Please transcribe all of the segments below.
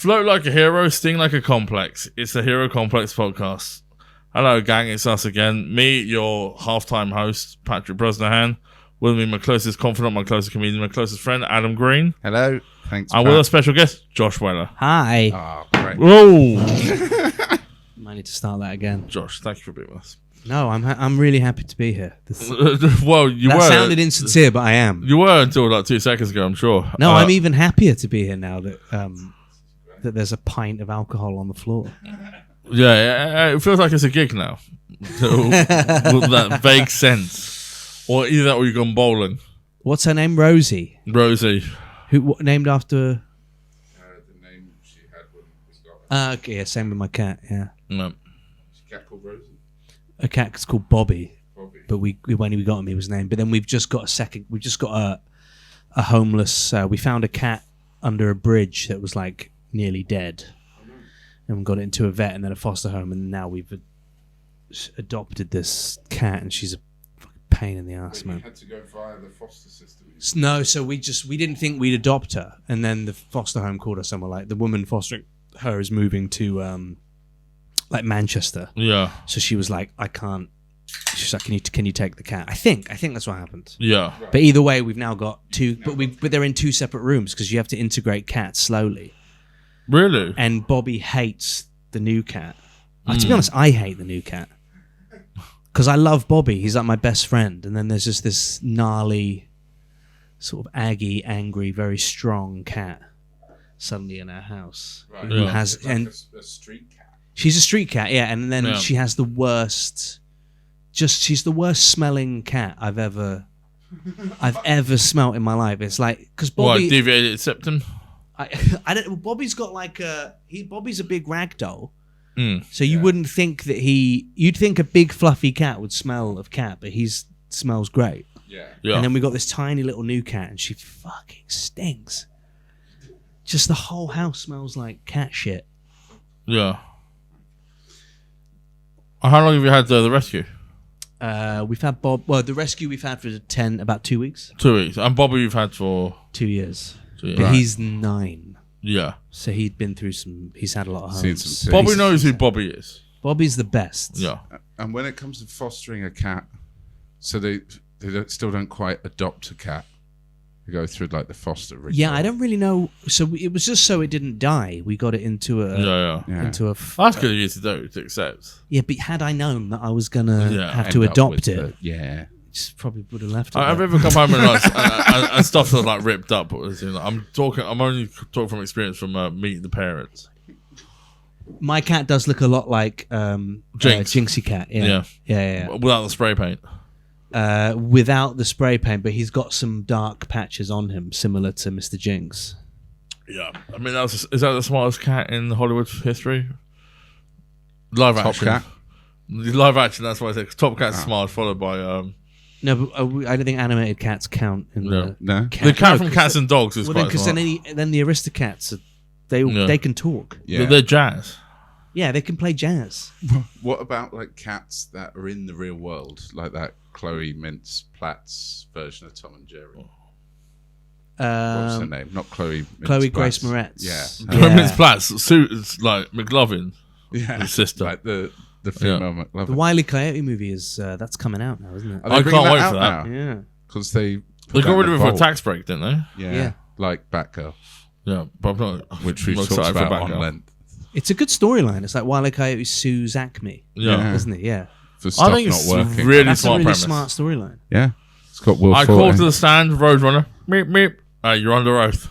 Float like a hero, sting like a complex. It's the Hero Complex podcast. Hello, gang. It's us again. Me, your half-time host, Patrick Brosnahan. With me, my closest confidant, my closest comedian, my closest friend, Adam Green. Hello. Thanks, And with our special guest, Josh Weller. Hi. Oh, great. Whoa! Might need to start that again. Josh, thank you for being with us. No, I'm really happy to be here. Well, you That were. sounded insincere, but I am. You were until like 2 seconds ago, I'm sure. No, I'm even happier to be here now that that there's a pint of alcohol on the floor. Yeah, it feels like it's a gig now. With that vague sense. Or either that or you've gone bowling. What's her name? Rosie. Rosie. Named after? The name she had when we got Okay, yeah, same with my cat. Yeah, No. a cat called Rosie. a cat is called Bobby. Bobby. But when we got him, he was named. But then we've just got a homeless. We found a cat under a bridge that was like nearly dead, and we got it into a vet and then a foster home, and now we've adopted this cat, and she's a fucking pain in the ass, man. You had to go via the foster system. No, so we didn't think we'd adopt her, and then the foster home called us, and we're like, the woman fostering her is moving to like Manchester. Yeah. So she was like, I can't. She's like, can you take the cat? I think that's what happened. Yeah. But either way, we've now got two, but they're in two separate rooms because you have to integrate cats slowly. Really? And Bobby hates the new cat. To be honest, I hate the new cat because I love Bobby. He's like my best friend. And then there's just this gnarly, sort of aggy, angry, very strong cat suddenly in our house Right. who Yeah. has Like and a street cat. she's a street cat, yeah. And then Yeah. she has the worst. She's the worst smelling cat I've ever smelt in my life. It's like because Bobby. What, deviated septum? I don't. Bobby's got like Bobby's a big rag doll, Mm. so you wouldn't think that you'd think a big fluffy cat would smell of cat, but he smells great. Yeah. Yeah. And then we got this tiny little new cat, and she fucking stinks. Just the whole house smells like cat shit. Yeah. How long have you had the rescue? We've had Bob. Well, the rescue we've had for about 2 weeks, 2 weeks. And Bobby you've had for 2 years. 2 years. But Right. he's 9, Yeah. so he'd been through some. He's had a lot of Seen homes. some Bobby He's- knows who Bobby is. Bobby's the best. Yeah. And when it comes to fostering a cat, so they still don't quite adopt a cat. They go through like the foster rigmarole. Yeah, I don't really know. So it was just so it didn't die. We got it into a Yeah. Yeah. into a. That's good of you to do, to accept. Yeah, but had I known that I was gonna Yeah. have End to up adopt with it, yeah. just probably would have left it. I've there. ever come home and like, and stuff that's like ripped up. I'm only talking from experience from Meet the Parents. My cat does look a lot like Jinx. Jinxie cat. Yeah, yeah. Without the spray paint. Without the spray paint, but he's got some dark patches on him, similar to Mr. Jinx. Yeah. I mean, is that the smartest cat in Hollywood history? Live Top action. Cat? Live action, that's why I said Top Cat's smart, followed by No, but I don't think animated cats count in No. No. the the cat no, from Cats and Dogs is Well, quite because smart. then the Aristocats, they can talk. Yeah. They're jazz. Yeah, they can play jazz. What about like cats that are in the real world, like that Chloe Mintz Platt's version of Tom and Jerry? What's her name? Not Chloe. Mintz Chloe Grace Platts. Moretz. Yeah. Yeah. Miss Platt's suit is like McLovin. Yeah. His sister. Like the female McLovin. The Wile E. Coyote movie is that's coming out now, isn't it? Are they I bringing can't wait out for that. now? Yeah. Because they They got rid of it for a vault. tax break, didn't they? Yeah. Yeah. Like Batgirl, Yeah, but I'm not. which we've I'm talked excited for about on Batgirl. length. It's a good storyline. It's like Wile E. Coyote sues Acme, Yeah. isn't it? Yeah. For stuff think not it's working. really That's a smart really premise. smart storyline. Yeah. It's got Will I Forte. called to the stand, Roadrunner. Meep, meep. You're under oath.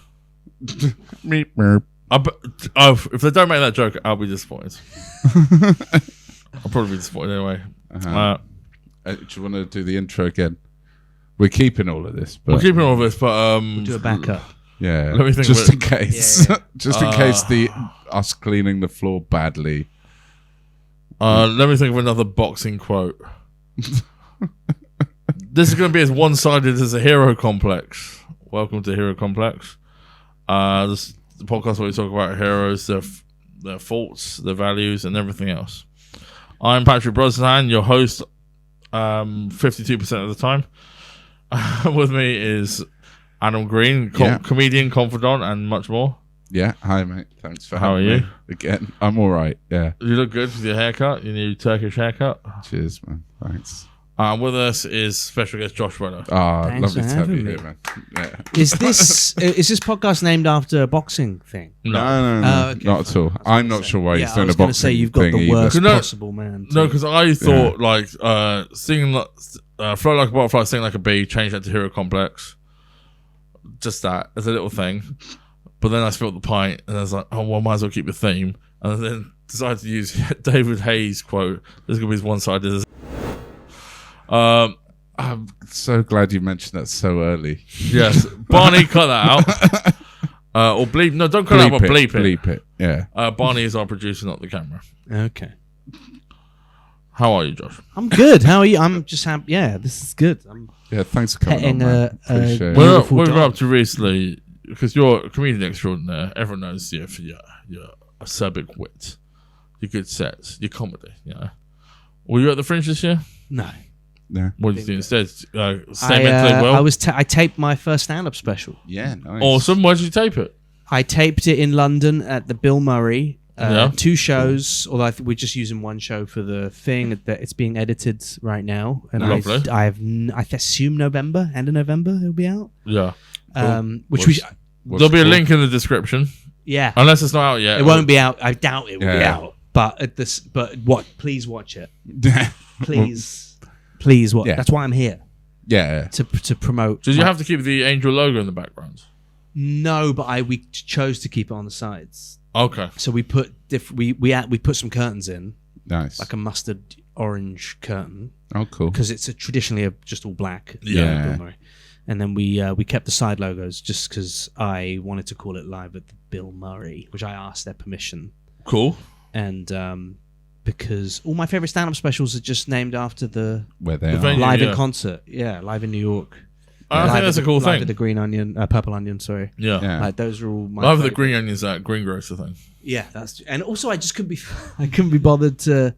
Meep, meep. If they don't make that joke, I'll be disappointed. I'll probably be disappointed anyway. Uh-huh. Do you want to do the intro again? We're keeping all of this, but We're keeping all of this, but Do a backup. yeah, Let me think just of in it. case, Yeah, just in case us cleaning the floor badly. let me think of another boxing quote. This is going to be as one-sided as a Hero Complex. Welcome to Hero Complex. This is the podcast where we talk about heroes, their faults, their values, and everything else. I'm Patrick Brosnan, your host, 52% of the time. With me is Adam Green, comedian, confidant, and much more. Yeah, hi mate. Thanks for How having are me you? again. I'm all right. Yeah. You look good with your haircut, your new Turkish haircut. Cheers, man. Thanks. With us is special guest Josh Weller. Ah, Thanks lovely for to have you having me. here, man. Yeah. Is this podcast named after a boxing thing? No, Oh, okay, not at all. I'm not sure why he's I doing was a going to boxing say you've got thing the either. worst No, possible man. No, because I thought singing Float Like a Butterfly, Sing Like a Bee, change that to Hero Complex. Just that as a little thing. But then I spilled the pint and I was like, oh, well, I might as well keep the theme. And then decided to use David Hayes' quote. This is going to be his one-sided. I'm so glad you mentioned that so early. Yes. Barney, cut that out. Or bleep. No, don't cut it out, but bleep it. Bleep it. Yeah. Barney is our producer, not the camera. Okay. How are you, Josh? I'm good. How are you? I'm just happy. Yeah, this is good. I'm Yeah, thanks for coming on, petting man. Appreciate it. Well, beautiful what we've been dog. up to recently, because you're a comedian extraordinaire, everyone knows you for your acerbic wit, your good sets, your comedy, you know. Were you at the Fringe this year? No. Yeah. What did you do instead? Stay mentally well? I taped my first stand-up special. Yeah, nice. Awesome. Where did you tape it? I taped it in London at the Bill Murray. Yeah. 2 shows, although we're just using 1 show for the thing. That it's being edited right now, and Lovely. I assume November, end of November, it'll be out. Yeah. Which we, There'll be a link in the description, yeah, unless it's not out yet. it won't be out. I doubt it will be Yeah. out. But at this, please watch it. Yeah. Please watch. Yeah. That's why I'm here Yeah. to promote. Did you have to keep the angel logo in the background? No, but we chose to keep it on the sides. Okay. So we put we put some curtains in, Nice. like a mustard orange curtain, Oh, cool. because it's traditionally just all black. Yeah. Bill Murray. And then we kept the side logos just because I wanted to call it Live at the Bill Murray, which I asked their permission. Cool. And because all my favorite stand-up specials are just named after the Where they The are. venue. live yeah. in concert. Yeah, live in New York. I Live think at that's a the- cool Live thing. at the Green Onion, Purple Onion. Sorry. Yeah. Yeah. Like those are all my. I have the favorite. green onions at greengrocer thing. Yeah, and also I just couldn't be bothered to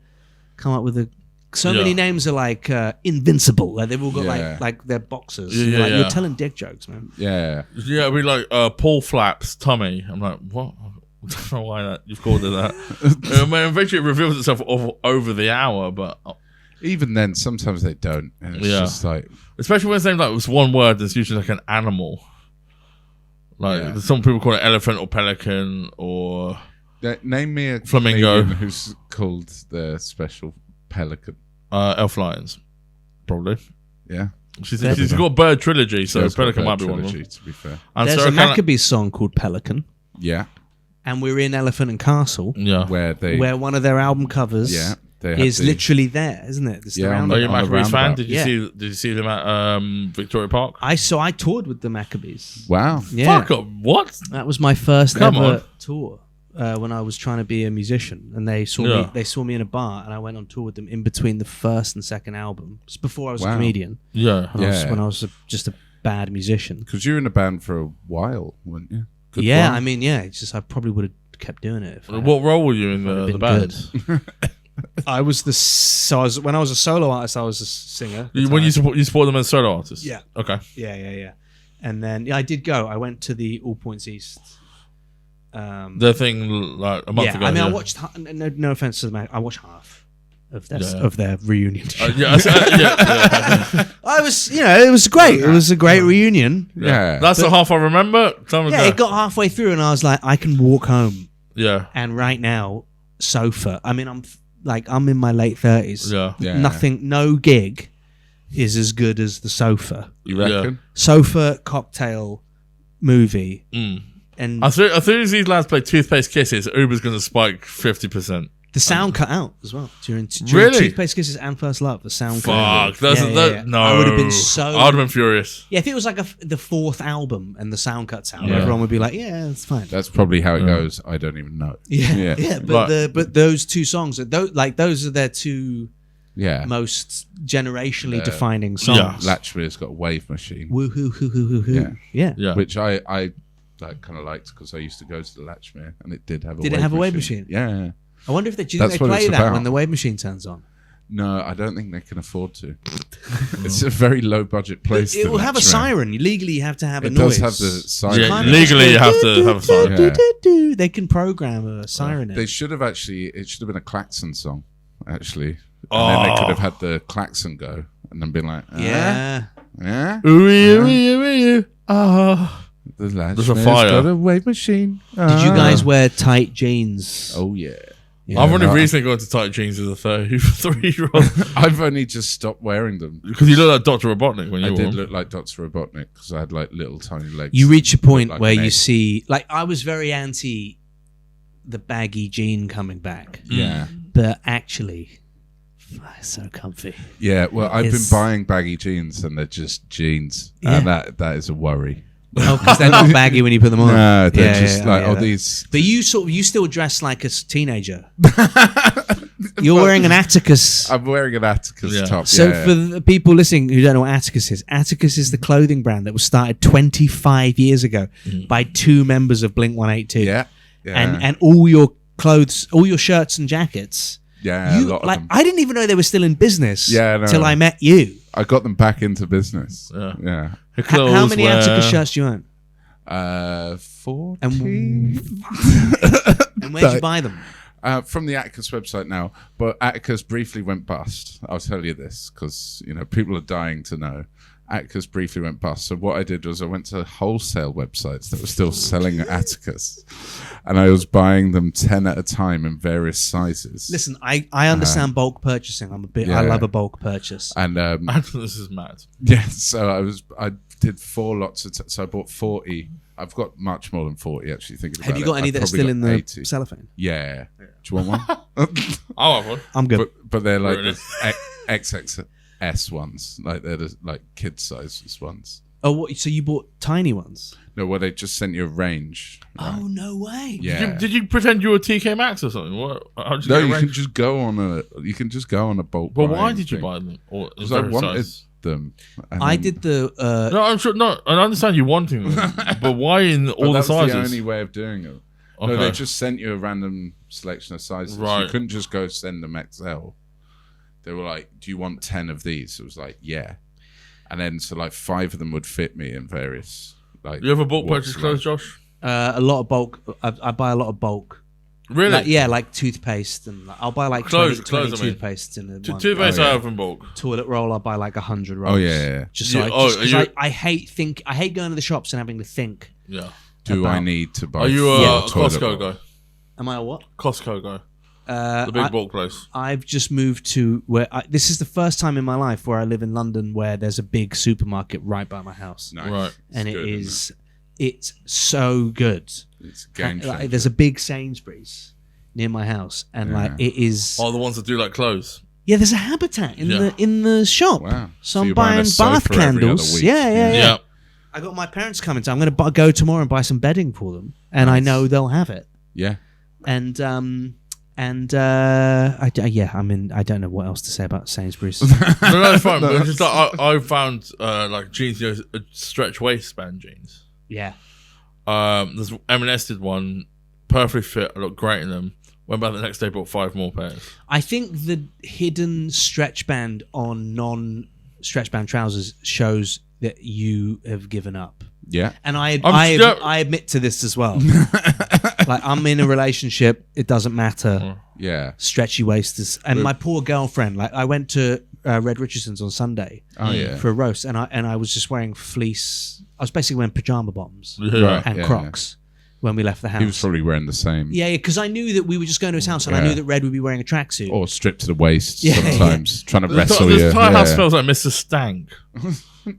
come up with a. So many Yeah. names are like Invincible. Like they've all got Yeah. like they're boxers. Yeah, You're, yeah, yeah. you're telling dick jokes, man. Yeah. Yeah, it'd be like Paul Flaps Tummy. I'm like, what? I don't know why that you've called it that. Eventually, it reveals itself over the hour, but Even then, sometimes they don't. And it's Yeah. just like, especially when it's named like it's one word, it's usually like an animal. Like Yeah. some people call it elephant or pelican or name me a Flamingo. comedian who's called the special pelican. elf lions, probably. Yeah. She's got a bird trilogy, so She's got pelican a might be bird one of them. trilogy, to be fair. And There's Sarah a Connor- Maccabees song called Pelican, Yeah. and we're in Elephant and Castle, Yeah. Where they. where one of their album covers Yeah. They have is the- litsally there, isn't it? It's the Yeah, on round- Are you a on the Maccabees fan? roundabout. Did you Yeah. see them at Victoria Park? I toured with the Maccabees. Wow. Yeah, Fuck up! What? that was my first Come ever on. tour when I was trying to be a musician, and they saw Yeah. me. They saw me in a bar, and I went on tour with them in between the first and second album. Just before I was a Wow. comedian, Yeah. Yeah. when I was just a bad musician. Because you were in a band for a while, weren't you? Good Yeah, while. I mean, yeah, it's just I probably would have kept doing it. If I What role were you in Would have the been band? I was when I was a solo artist, I was a singer. When you support them as solo artists? Yeah. Okay. yeah. And then I did go. I went to the All Points East. Their thing like a month ago. I mean, yeah. I watched. No offense to them, I watched half of their Yeah. of their reunion. yeah. I was, it was great. It was a great reunion. Yeah. That's the half I remember. Tell me Yeah, that. it got halfway through, and I was like, I can walk home. Yeah. And right now, sofa. I mean, I'm in my late 30s. Yeah. Yeah. Nothing, no gig is as good as the sofa. You reckon? Sofa cocktail movie. Mm. And As soon as these lads play Toothpaste Kisses, Uber's going to spike 50%. the sound cut out as well during Really? Toothpaste Kisses and First Love. The sound cut out. Fuck. No. I would have been so. I would have been furious. Yeah, if it was like the 4th album and the sound cuts out, Yeah. everyone would be like, "Yeah, it's fine." That's probably how it goes. I don't even know. Yeah, Yeah. But those 2 songs, those are their 2 Yeah. most generationally Yeah. defining songs. Latchmere's got a wave machine, Woo hoo hoo hoo hoo hoo. Yeah. Yeah. which I kind of liked because I used to go to the Latchmere and it did have a Did it wave have a machine. wave machine? Yeah. I wonder if do you That's think they what play it's that about. when the wave machine turns on? No, I don't think they can afford to. It's a very low budget place. It will have a siren. Legally, you have to have a noise. It does have the siren. Yeah, legally, you have to have a siren. Yeah. They can program a siren. They should have actually. It should have been a klaxon song, actually. And then they could have had the klaxon go, and then been like, Yeah. yeah. The There's a fire. got a wave machine. Did you guys wear tight jeans? Oh yeah. I've only recently gone to tight jeans as a 33-year-old I've only just stopped wearing them. because you look like Dr. Robotnik when you I wore did them. look like Dr. Robotnik because I had like little tiny legs. You reach a point Like where an you egg. see, like, I was very anti the baggy jean coming back, Yeah. but actually, it's so comfy. Yeah. Well, I've been It's- buying baggy jeans and they're just jeans, and that is a worry. Oh, because they're not baggy when you put them on. No, they're just like yeah. these. But you still dress like a teenager. You're wearing an Atticus. I'm wearing an Atticus Yeah. top. So yeah. for the people listening who don't know what Atticus is the clothing brand that was started 25 years ago by two members of Blink-182. yeah, yeah, And all your clothes, all your shirts and jackets. yeah, a lot of them. I didn't even know they were still in business. Yeah, no. till I met you. I got them back into business. Yeah. Yeah. Her How clothes many were- Atticus shirts do you own? 40. And where'd you buy them? From the Atticus website now, but Atticus briefly went bust. I'll tell you this because people are dying to know. Atticus briefly went bust. So what I did was I went to wholesale websites that were still selling Atticus, and I was buying them 10 at a time in various sizes. Listen, I understand bulk purchasing. I Yeah. love a bulk purchase. And This is mad. yeah, so I did 4 lots of so I bought 40. I've got much more than 40 actually. Thinking about Have you got it. any I've that are probably still got in the 80. cellophane? Yeah. Do you want one? I'll have one. I'm good. But they're like Really? the XXS ones, like they're the like kid sizes ones. Oh, what, so you bought tiny ones? No, where they just sent you a range. Oh, no way. Yeah. Did you pretend you were TK Maxx or something? What? How'd you No, get you a can range? just go on a bulk. But why buying did you thing. buy them? Or in Because I various wanted sizes? them. And I then- did the. No, I'm sure. No, I understand you wanting them, but why in But all the that's sizes? the only way of doing it. Okay. No, they just sent you a random selection of sizes. Right. You couldn't just go send them XL. They were like, "Do you want 10 of these?" It was like, "Yeah." And then so like 5 of them would fit me in various like. You ever bulk walks purchase of clothes, life. Josh? a lot of bulk. I buy a lot of bulk. Really? Like toothpaste, and I'll buy like Clothes- 20 clothes, I mean. toothpastes in a one. Toothpaste Oh, yeah. I have in bulk. Toilet roll, I'll buy like 100 rolls. Oh yeah. Just so You- I, just, are 'cause you- I hate going to the shops and having to think. Yeah. Do I About- need to buy? Are you 4 a toilet Costco roll? guy? Am I a what? Costco guy. The big bulk place. I've just moved to where this is the first time in my life where I live in London where there's a big supermarket right by my house, Nice. Right. and It's good, it's so good. It's a game changer. Like, there's a big Sainsbury's near my house, and like Yeah. it is. Oh, the ones that do like clothes. Yeah, there's a Habitat in Yeah. the shop. Wow. So So I'm you're buying a buying sofa bath every other candles. week. Yeah. Yeah. I got my parents coming, so I'm going to go tomorrow and buy some bedding for them, and I know they'll have it. Yeah. And I don't know what else to say about Sainsbury's. No, it's fine. But it's just like, I found like jeans, stretch waistband jeans. Yeah. There's M&S did one, perfectly fit. I looked great in them. Went back the next day, bought 5 more pairs. I think the hidden stretch band on non-stretch band trousers shows that you have given up. Yeah. And I sure- admit to this as well. Like, I'm in a relationship. It doesn't matter. Yeah. Stretchy waisters. And my poor girlfriend, like, I went to Red Richardson's on Sunday Oh yeah. for a roast, and I was just wearing fleece. I was basically wearing pajama bottoms Yeah. and Yeah, Crocs when we left the house. He was probably wearing the same. Yeah, because I knew that we were just going to his house, and I Yeah. knew that Red would be wearing a tracksuit. Or stripped to the waist Yeah, sometimes, trying to wrestle This you. entire house Yeah. smells like Mr. Stank.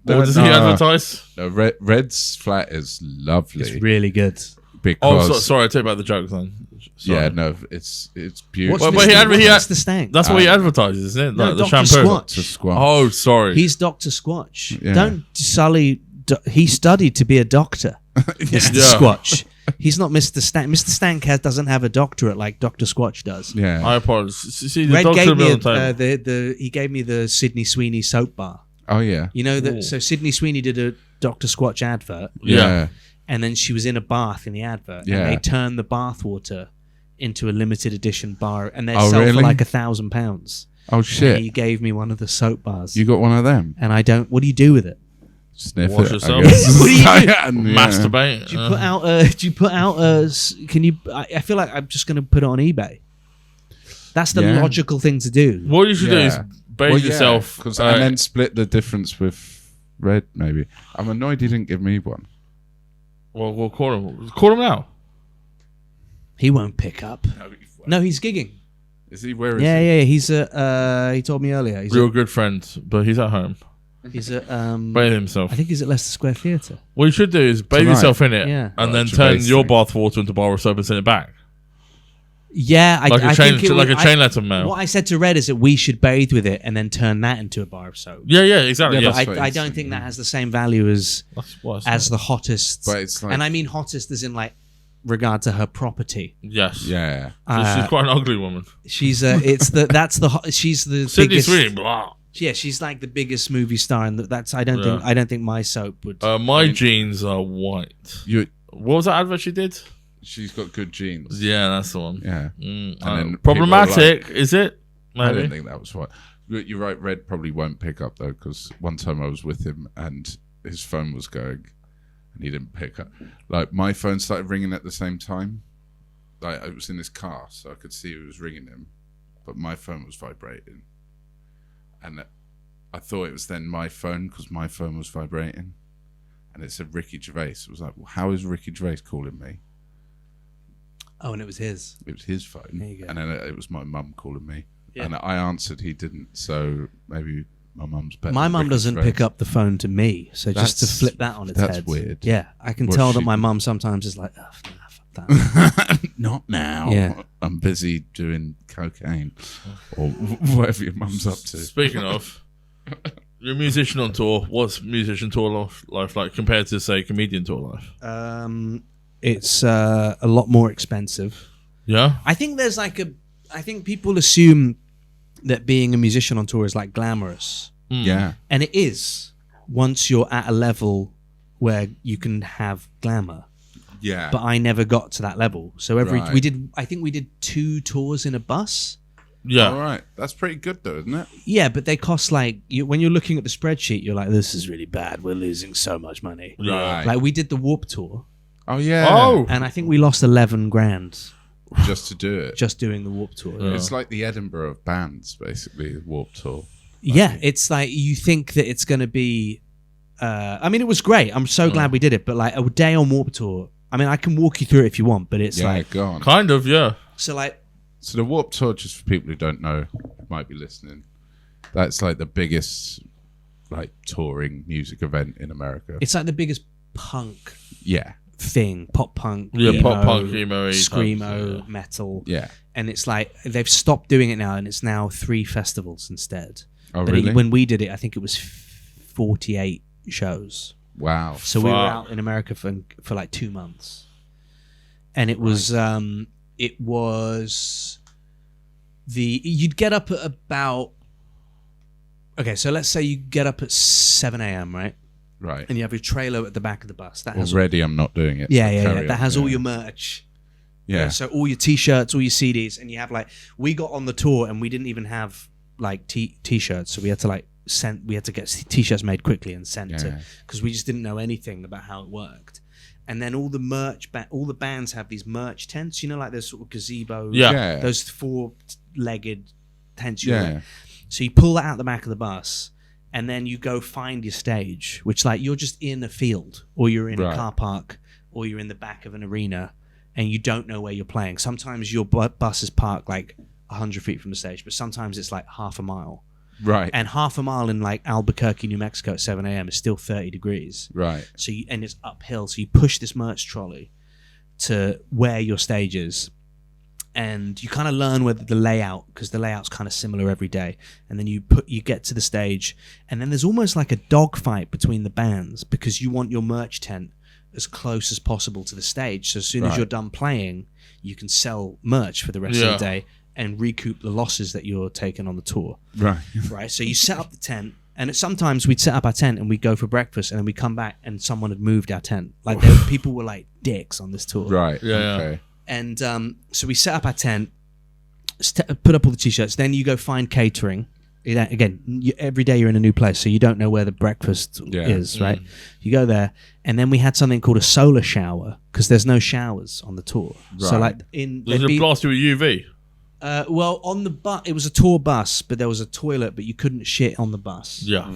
No, Or does he no. advertise? No, Red's flat is lovely. It's really good. because Oh, sorry, I take back the joke then. Sorry. yeah, no, it's beautiful. Well, but he What's the stank? That's what he advertises, isn't it? No, Like the Dr. shampoo. Squatch. To squat. Oh, sorry. He's Dr. Squatch. Yeah. Don't sully. He studied to be a doctor, Mr. Yeah. Squatch. He's not Mr. Stank. Mr. Stank doesn't have a doctorate like Dr. Squatch does. Yeah. I apologize. See, the Red dog should gave be me on the table. he gave me the Sydney Sweeney soap bar. Oh yeah. You know that. Ooh. So Sydney Sweeney did a Dr. Squatch advert, Yeah. and then she was in a bath in the advert, Yeah. and they turned the bath water into a limited edition bar, and they Oh, sell for really? like £1,000. Oh And shit! he gave me one of the soap bars. You got one of them? And I don't. What do you do with it? Sniff Wash it. yourself. I guess. What do you do? Yeah. Masturbate. Do you put out? Do you put out? Can you? I feel like I'm just going to put it on eBay. That's the Yeah. logical thing to do. What you should do is Yeah. bathe yourself. and then split the difference with red. Maybe. I'm annoyed he didn't give me one. Well, we'll call him. Call him now. He won't pick up. No, he's gigging. Is he? Where is Yeah, he? yeah. He's he told me earlier. He's Real good friend, but he's at home. he's at Bathe himself. I think he's at Leicester Square Theatre. What you should do is bathe Tonight. yourself in it, Yeah. and then Right, turn base your thing. bath water into bar of soap and send it back, Yeah, like I a chain, think it like would- a chain letter mail. What I said to Red is that we should bathe with it and then turn that into a bar of soap. Yeah, exactly. Yeah, Yeah, that's what I he's don't saying, think that yeah. has the same value as that's what I said. the hottest. But it's like- and I mean hottest as in like regard to her property. Yes. Yeah. She's quite an ugly woman. She's she's the Sydney biggest. Sweeney, blah. Yeah, she's like the biggest movie star, and that's I don't think my soap would. My jeans are white. You. What was that advert she did? She's got good genes. Yeah, that's the one. Yeah. Mm, And then problematic, is it? I Maybe. don't think that was right. You're right. Red probably won't pick up though, because one time I was with him and his phone was going, and he didn't pick up. Like my phone started ringing at the same time. Like I was in his car, so I could see it was ringing him, but my phone was vibrating, and I thought it was then my phone because my phone was vibrating, and it said Ricky Gervais. It was like, well, how is Ricky Gervais calling me? Oh, and it was his. It was his phone, There you go. and then it was my mum calling me, Yeah. and I answered. He didn't, so maybe my mum's better. My than mum Ricky doesn't Gervais. pick up the phone to me, so just to That's- flip that on its that's head. weird. Yeah, I can What tell she that my do? mum sometimes is like, oh, nah, fuck that. Not now. Yeah. I'm busy doing cocaine or whatever your mum's up to. Speaking of, you're a musician on tour. What's musician tour life like compared to, say, comedian tour life? It's a lot more expensive. Yeah? I think there's like I think people assume that being a musician on tour is like glamorous, Yeah. and it is once you're at a level where you can have glamour. Yeah. But I never got to that level. So Right. I think we did 2 tours in a bus. Yeah. All right. That's pretty good though, isn't it? Yeah, but they cost like when you're looking at the spreadsheet, you're like, this is really bad. We're losing so much money. Yeah. Right. Like we did the Warp Tour, Oh yeah. Oh! and I think we lost 11 grand Just to do it. just doing the Warp Tour. Yeah. It's like the Edinburgh of bands, basically, the Warped Tour. Yeah, it's like you think that it's going to be. I mean, it was great. I'm so glad we did it. But like a day on Warp Tour, I mean, I can walk you through it if you want. But it's Yeah, like go on. Kind of, yeah. so like So the Warped Tour, just for people who don't know, who might be listening, that's like the biggest like touring music event in America. it's like the biggest punk Yeah. thing, pop punk, Yeah, emo, pop punk, emo, screamo, metal. Yeah. And it's like they've stopped doing it now, and it's now 3 festivals instead. Oh But really? when we did it, I think it was 48 shows. Wow. So we were Fuck. out in America for like 2 months, and it was you'd get up at about so let's say you get up at 7 a.m. right, Right. and you have your trailer at the back of the bus that has Already I'm not doing it. yeah so yeah, carry yeah on. that has all Yeah. your merch. Yeah. So all your t-shirts, all your CDs, and you have like we got on the tour and we didn't even have like t-shirts, so we had to get t-shirts made quickly and sent to Yeah. because we just didn't know anything about how it worked. And then all the merch, all the bands have these merch tents, you know, like those sort of gazebos, Yeah. Yeah. those 4-legged tents. Yeah. So you pull that out the back of the bus, and then you go find your stage, which like you're just in a field, or you're in a Right. car park, or you're in the back of an arena, and you don't know where you're playing. Sometimes your bus is parked like 100 feet from the stage, but sometimes it's like half a mile. Right. And half a mile in like Albuquerque, New Mexico at 7 a.m. is still 30 degrees. Right. So and it's uphill. So you push this merch trolley to where your stage is, and you kind of learn whether the layout, because the layout's kind of similar every day. And then you get to the stage, and then there's almost like a dogfight between the bands because you want your merch tent as close as possible to the stage. So as soon as Right. you're done playing, you can sell merch for the rest Yeah. of the day and recoup the losses that you're taking on the tour. Right. Right, so you set up the tent, and sometimes we'd set up our tent and we'd go for breakfast, and then we'd come back and someone had moved our tent. Like people were like dicks on this tour. Right. Yeah, yeah. Okay. And so we set up our tent. put up all the t-shirts. Then you go find catering. Again, every day you're in a new place, so you don't know where the breakfast is, right? You go there, and then we had something called a solar shower because there's no showers on the tour. Right. So like there's a blast you with UV. Well, on the bus, it was a tour bus, but there was a toilet, but you couldn't shit on the bus. Yeah.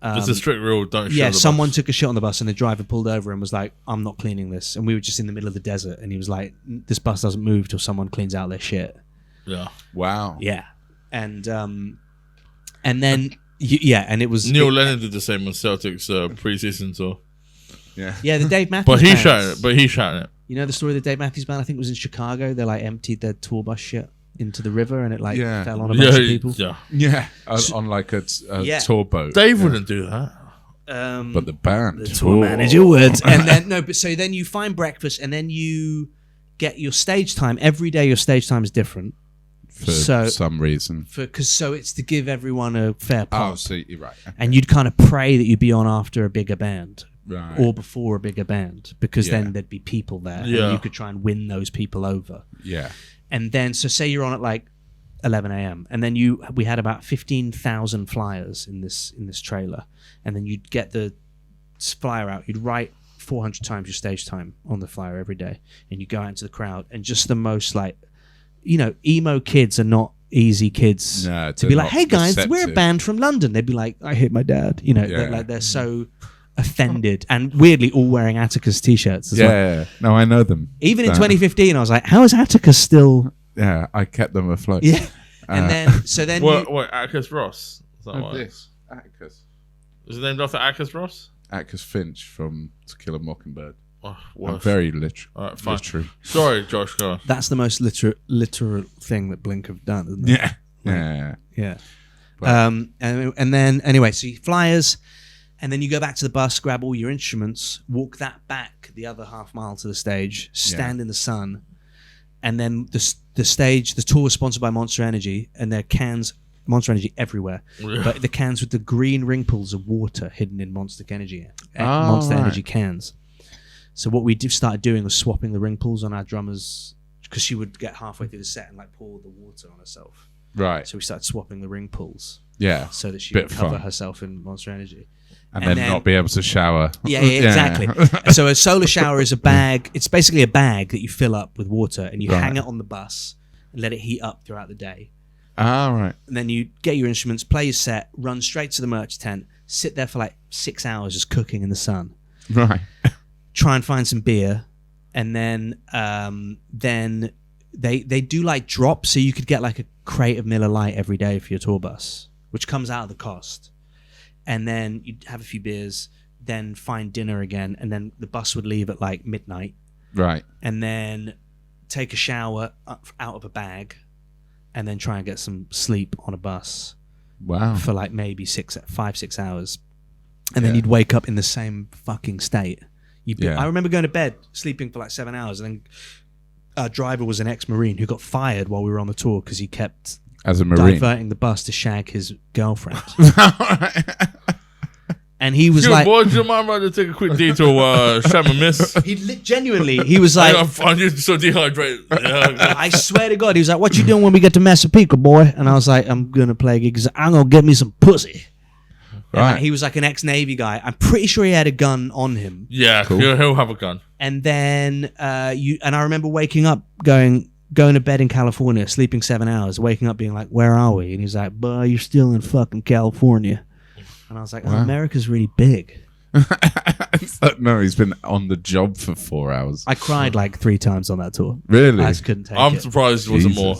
It's a strict rule, don't shit on the bus. Someone took a shit on the bus and the driver pulled over and was like, I'm not cleaning this. And we were just in the middle of the desert and he was like, this bus doesn't move till someone cleans out their shit. Yeah. Wow. Yeah. And then, and it was... Neil Lennon did the same on Celtics pre-season tour. Yeah. Yeah, the Dave Matthews But he shot it. You know the story of the Dave Matthews Band? I think it was in Chicago. They like emptied their tour bus shit into the river and it like fell on a bunch of people. Yeah, on like a tour boat. Dave wouldn't do that. But the band. The tour manager would. And then, so then you find breakfast and then you get your stage time. Every day your stage time is different. For some reason. So it's to give everyone a fair pop. Oh, so you're right. Okay. And you'd kind of pray that you'd be on after a bigger band. Right. Or before a bigger band. Because then there'd be people there. Yeah. And you could try and win those people over. Yeah. And then, so say you're on at like 11 a.m. and then we had about 15,000 flyers in this trailer, and then you'd get the flyer out. You'd write 400 times your stage time on the flyer every day, and you go out into the crowd, and just the most like, emo kids are not easy kids to be like, hey guys, we're a band from London. They'd be like, I hate my dad. They're so offended, and weirdly all wearing Atticus t-shirts as well. Yeah, no, I know them. Even in 2015, I was like, how is Atticus still... Yeah, I kept them afloat. Yeah. And then what, Atticus Ross? Is that what this? Atticus. Is it named after Atticus Ross? Atticus Finch from To Kill a Mockingbird. Oh, I'm very literal. All right, fine. Sorry, Josh, go on. That's the most literal thing that Blink have done, isn't it? Yeah. And then, anyway, so you flyers... And then you go back to the bus, grab all your instruments, walk that back the other half mile to the stage, stand in the sun, and then the tour is sponsored by Monster Energy, and there are cans, Monster Energy everywhere, but the cans with the green ring pools of water hidden in Monster Energy cans. So what we started doing was swapping the ring pools on our drummers, because she would get halfway through the set and like pour the water on herself. Right. So we started swapping the ring pools. Yeah. So that she would cover herself in Monster Energy. And then not be able to shower. Yeah, exactly. So a solar shower is a bag. It's basically a bag that you fill up with water and you hang it on the bus and let it heat up throughout the day. Right. And then you get your instruments, play your set, run straight to the merch tent, sit there for like 6 hours just cooking in the sun. Right. Try and find some beer. And then they do like drops, so you could get like a crate of Miller Lite every day for your tour bus, which comes out of the cost. And then you'd have a few beers, then find dinner again, and then the bus would leave at like midnight. Right. And then take a shower out of a bag, and then try and get some sleep on a bus. Wow. For like maybe 5-6 hours. And then you'd wake up in the same fucking state. I remember going to bed, sleeping for like 7 hours, and then our driver was an ex-Marine who got fired while we were on the tour because he kept... As a Marine. Diverting the bus to shag his girlfriend. And he was like... Boy, do you mind to take a quick detour, sham a miss? He was like... I'm just so dehydrated. I swear to God, he was like, what you doing when we get to Massapequa, boy? And I was like, I'm going to play a gig. He's like, I'm going to get me some pussy. Right. He was like an ex-Navy guy. I'm pretty sure he had a gun on him. Yeah, cool. He'll have a gun. And then I remember waking up going to bed in California, sleeping 7 hours, waking up being like, where are we? And he's like, boy, you're still in fucking California. And I was like, America's really big. No, he's been on the job for 4 hours. I cried like 3 times on that tour. Really? I just couldn't take it. I'm surprised it wasn't more.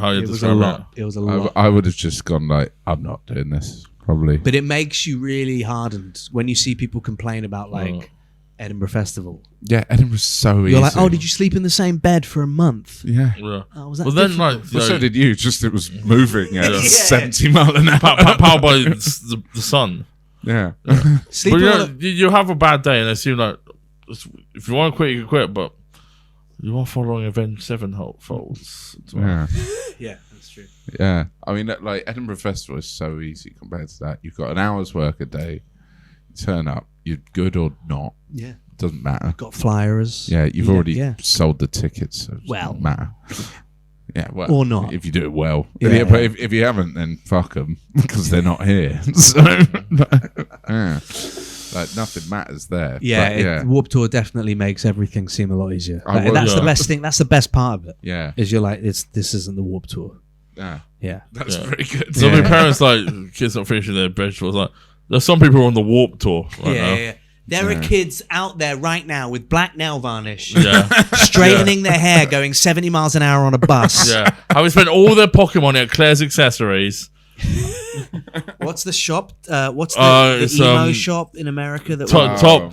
How you describe that? It was a lot. I would have just gone like, I'm not doing this, probably. But it makes you really hardened when you see people complain about like Edinburgh Festival. Yeah, Edinburgh's so easy. You're like, oh, did you sleep in the same bed for a month? Yeah. Oh, was that well, then, like, so did you. Just it was moving at 70 mile an hour. Powered by the sun. Yeah. But you have a bad day, and it seems like if you want to quit, you can quit, but you are following Avenged Sevenfold. Yeah, that's true. Yeah. I mean, like, Edinburgh Festival is so easy compared to that. You've got an hour's work a day. You turn up. You're good or not. Yeah. Doesn't matter. Got flyers. Yeah, you've already sold the tickets, so it doesn't matter. Yeah, well, Or not. if you do it well. Yeah. But if you haven't, then fuck them because they're not here. So, yeah. Like nothing matters there. Yeah, But, Warped Tour definitely makes everything seem a lot easier. I Like, will- that's the Yeah. best thing. That's the best part of it. yeah, Is you're like, this isn't the Warped Tour. yeah. Yeah. That's Yeah. very good. So Yeah. many parents like kids not finishing their vegetables. Like there's some people on the Warp Tour right now. There are kids out there right now with black nail varnish, Yeah, straightening their hair, going 70 miles an hour on a bus. yeah. Having spent all their pocket money at Claire's Accessories. What's the shop? What's It's, the emo um, shop in America that Top.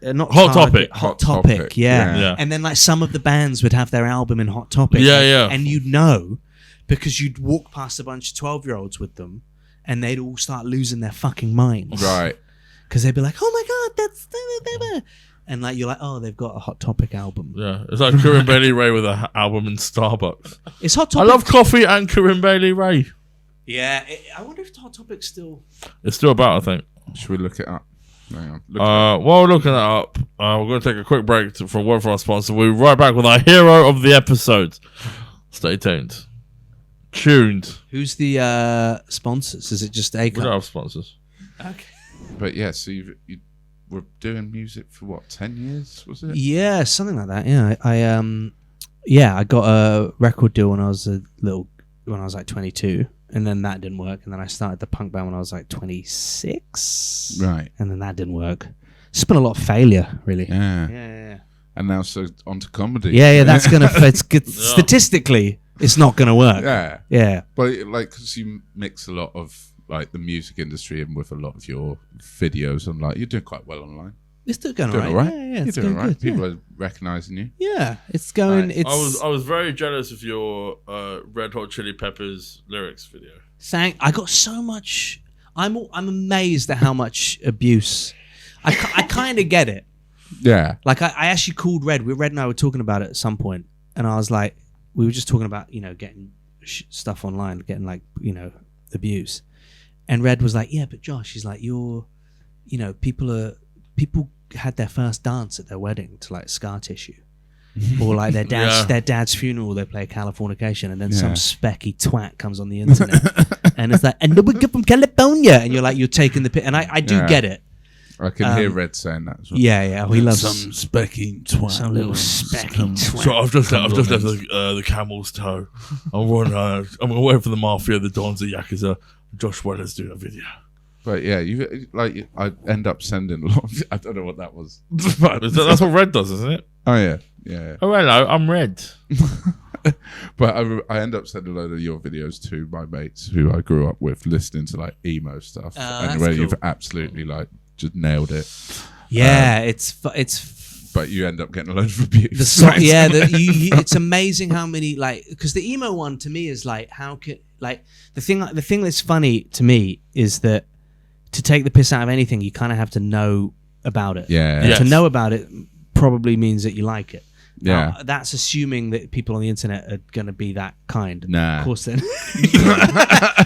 not Hot Target, Topic. Hot Topic, yeah. Yeah. And then like some of the bands would have their album in Hot Topic. Yeah, and, yeah. And you'd know because you'd walk past a bunch of 12-year-olds with them and they'd all start losing their fucking minds. Right. Because they'd be like, oh my God, that's... And like you're like, oh, they've got a Hot Topic album. Yeah, it's like Corinne Bailey Ray with an album in Starbucks. It's Hot I Topic. love coffee and Corinne Bailey Ray. Yeah, I wonder if Hot Topic's still... It's still about, I think. Should we look it up? Hang on. While we're looking that up, we're going to take a quick break for a word for our sponsor. We'll be right back with our hero of the episode. Stay tuned. Tuned. Who's the sponsors? Is it just We don't Acom? have sponsors. Okay. But yeah, so you were doing music for what, 10 years, was it? Yeah, something like that. Yeah, I got a record deal when I was like 22, and then that didn't work, and then I started the punk band when I was like 26, Right. and then that didn't work. It's been a lot of failure, really. Yeah. Yeah. And now so onto comedy. Yeah, that's gonna. It's good. Statistically, it's not gonna work. Yeah. Yeah. But like, because you mix a lot of like the music industry in with a lot of your videos and like you're doing quite well online. It's still going Doing all all right. right. Yeah, You're it's doing going all right. good. People are recognizing you. Yeah, it's going. Right. It's. I was very jealous of your Red Hot Chili Peppers lyrics video. I got so much. I'm amazed at how much abuse. I kind of get it. Yeah. Like I actually called Red. Red and I were talking about it at some point, and I was like, we were just talking about getting stuff online, getting like abuse, and Red was like, yeah, but Josh, he's like, people had their first dance at their wedding to like Scar Tissue. Or like their dad's funeral, they play Californication, and then some specky twat comes on the internet, and it's like, and we get from California, and you're taking the piss, and I do get it. I can hear Red saying that as well. Yeah, he loves specking twat. some little specky twat. So I've just left the camel's toe. I'm gonna wait for the mafia, the Dons, the Yakuza. Josh Weller's doing a video. But yeah, I end up sending a lot of, I don't know what that was. But, That's what Red does, isn't it? oh yeah. Oh hello, I'm Red. But I end up sending a load of your videos to my mates who I grew up with, listening to like emo stuff, and that's where cool. you've absolutely like just nailed it. Yeah, it's But you end up getting a load of abuse. the song. Yeah, it's amazing how many because the emo one to me is like how can the thing that's funny to me is that to take the piss out of anything you kind of have to know about it. Yeah. And Yes. to know about it probably means that you like it. Yeah. Now, that's assuming that people on the internet are going to be that kind. Nah. Of course, then.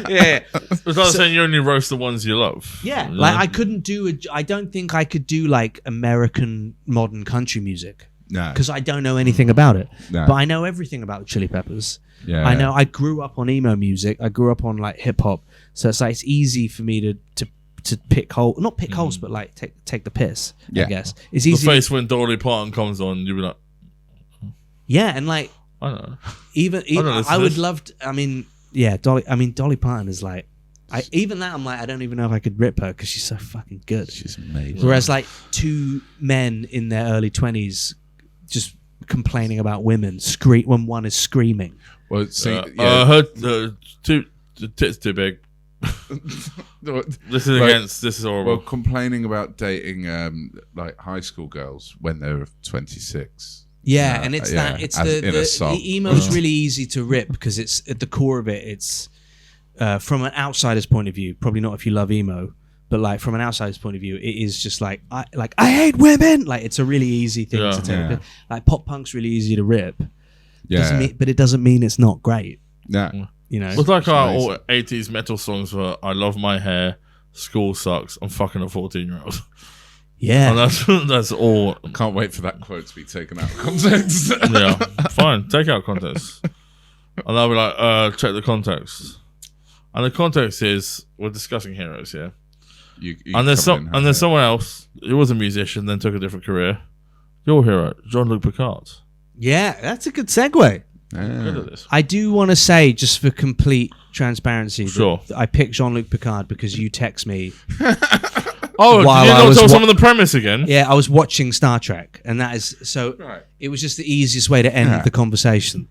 yeah. It's like saying you only roast the ones you love. Yeah. Like I couldn't do I don't think I could do like American modern country music No. because I don't know anything about it. No. But I know everything about the Chili Peppers. Yeah. I know I grew up on emo music. I grew up on like hip hop. So it's like it's easy for me to pick holes, not pick holes, but like take the piss. Yeah. I guess it's The easy. face when Dolly Parton comes on, you'll be like, Yeah, and like I don't know. even don't listen I to would this. love to, Dolly Parton is like even that I'm like I don't even know if I could rip her because she's so fucking good. She's amazing. Whereas like two men in their early 20s just complaining about women when one is screaming. Well, see, Her the tits too big. This is this is horrible. Well, complaining about dating like high school girls when they're 26. Yeah, and it's yeah, that it's as in a song. the emo's really easy to rip because it's at the core of it. It's from an outsider's point of view, probably not if you love emo, but like from an outsider's point of view, it is just like I hate women. Like it's a really easy thing to take. Yeah. Like pop punk's really easy to rip. Yeah. But it doesn't mean it's not great. No. You know. It's like our amazing. all 80s metal songs were I love my hair, school sucks, I'm fucking a 14-year-old. Yeah. And that's all. Can't wait for that quote to be taken out of context. Yeah, fine. Take out context. And I'll be like, check the context. And the context is we're discussing heroes here. And there's someone else who was a musician, then took a different career. Your hero, Jean-Luc Picard. Yeah, that's a good segue. Good at this. I do want to say, just for complete transparency, Sure. that I picked Jean-Luc Picard because you text me. Oh, While did you I not was tell someone the premise again? Yeah, I was watching Star Trek, and that is so. Right. It was just the easiest way to end the conversation.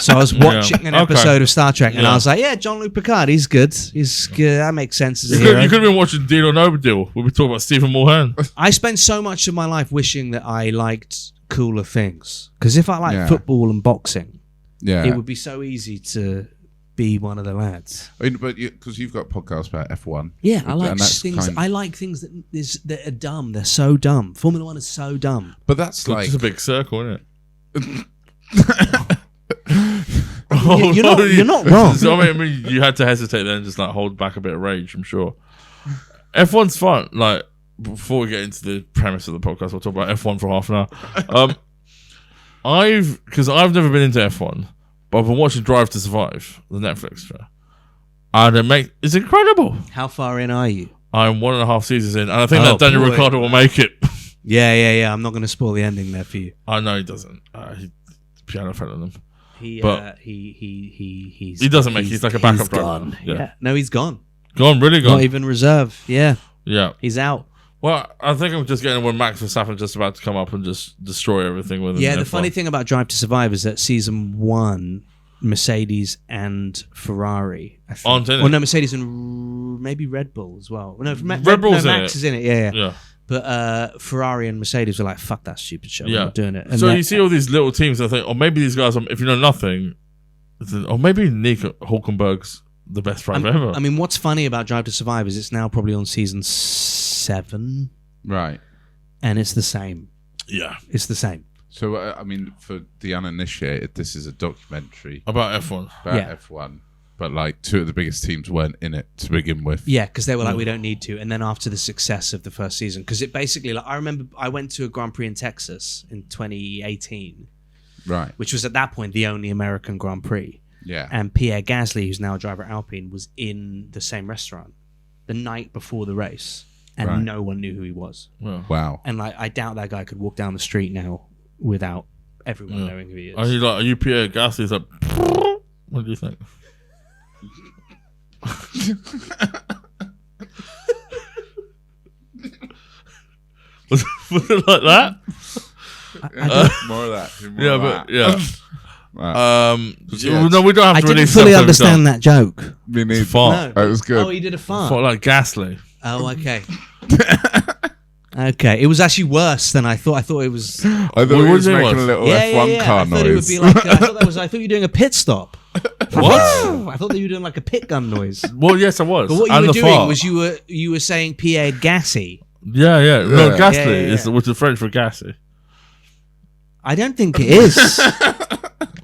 So I was watching an episode of Star Trek, and I was like, "Yeah, Jean-Luc Picard, he's good. He's good. That makes sense as a hero." You could have been watching Deal or No Deal. We'll be talking about Stephen Mulhern. I spent so much of my life wishing that I liked cooler things, because if I liked football and boxing, it would be so easy to be one of the lads. I mean, but because you've got podcasts about F1. Yeah, I like things. I like things that are dumb. They're so dumb. Formula One is so dumb. But that's like just a big circle, isn't it? You're not wrong. So, I mean, you had to hesitate then, and just like hold back a bit of rage. I'm sure. F1's fun. Like, before we get into the premise of the podcast, we'll talk about F1 for half an hour. Because I've never been into F1, but I've been watching Drive to Survive, the Netflix show, and it's incredible. How far in are you? I'm 1.5 seasons in, and I think that Daniel Ricciardo will make it. Yeah. I'm not going to spoil the ending there for you. I know he doesn't. He's piano fell on them. He doesn't make. He's like a backup driver. Gone. Yeah. No, he's gone. Gone, really gone. Not even reserve. Yeah. He's out. Well, I think I'm just getting when Max Verstappen just about to come up and just destroy everything with him. Yeah, the funny thing about Drive to Survive is that season 1, Mercedes and Ferrari aren't in it. Well, no, Mercedes and maybe Red Bull as well. No, Red Bull's Max is in it. Yeah. But Ferrari and Mercedes were like, "Fuck that stupid show. We're not doing it." And so you see all these little teams. I think, or maybe these guys, if you know nothing, or maybe Nico Hulkenberg's the best driver ever. I mean, what's funny about Drive to Survive is it's now probably on season 7, right, and it's the same. Yeah, it's the same. So I mean, for the uninitiated, this is a documentary about F1. F1. But like 2 of the biggest teams weren't in it to begin with. Yeah, because they were like, we don't need to. And then after the success of the first season, because it basically, like, I remember I went to a Grand Prix in Texas in 2018, right? Which was at that point the only American Grand Prix. Yeah. And Pierre Gasly, who's now a driver at Alpine, was in the same restaurant the night before the race, and no one knew who he was. Wow. And like, I doubt that guy could walk down the street now without everyone knowing who he is. Are you Pierre Gasly? He's like, what do you think? Was it like that? More of that. Yeah, but yeah. Right. No, we don't have I to didn't release fully that understand that joke. Me neither. Fart. No. It was good. Oh, he did a fart. Fart like Gasly. Oh, okay. Okay, it was actually worse than I thought. I thought it was. I thought he was making a little F1 car I thought noise. it would be like. I thought you were doing a pit stop. What? I thought that you were doing like a pit gun noise. Well, yes, I was. But what and you were the doing fart. was you were saying Pierre Gassy. Yeah. No, Gasly Yeah. which is French for gassy. I don't think it is.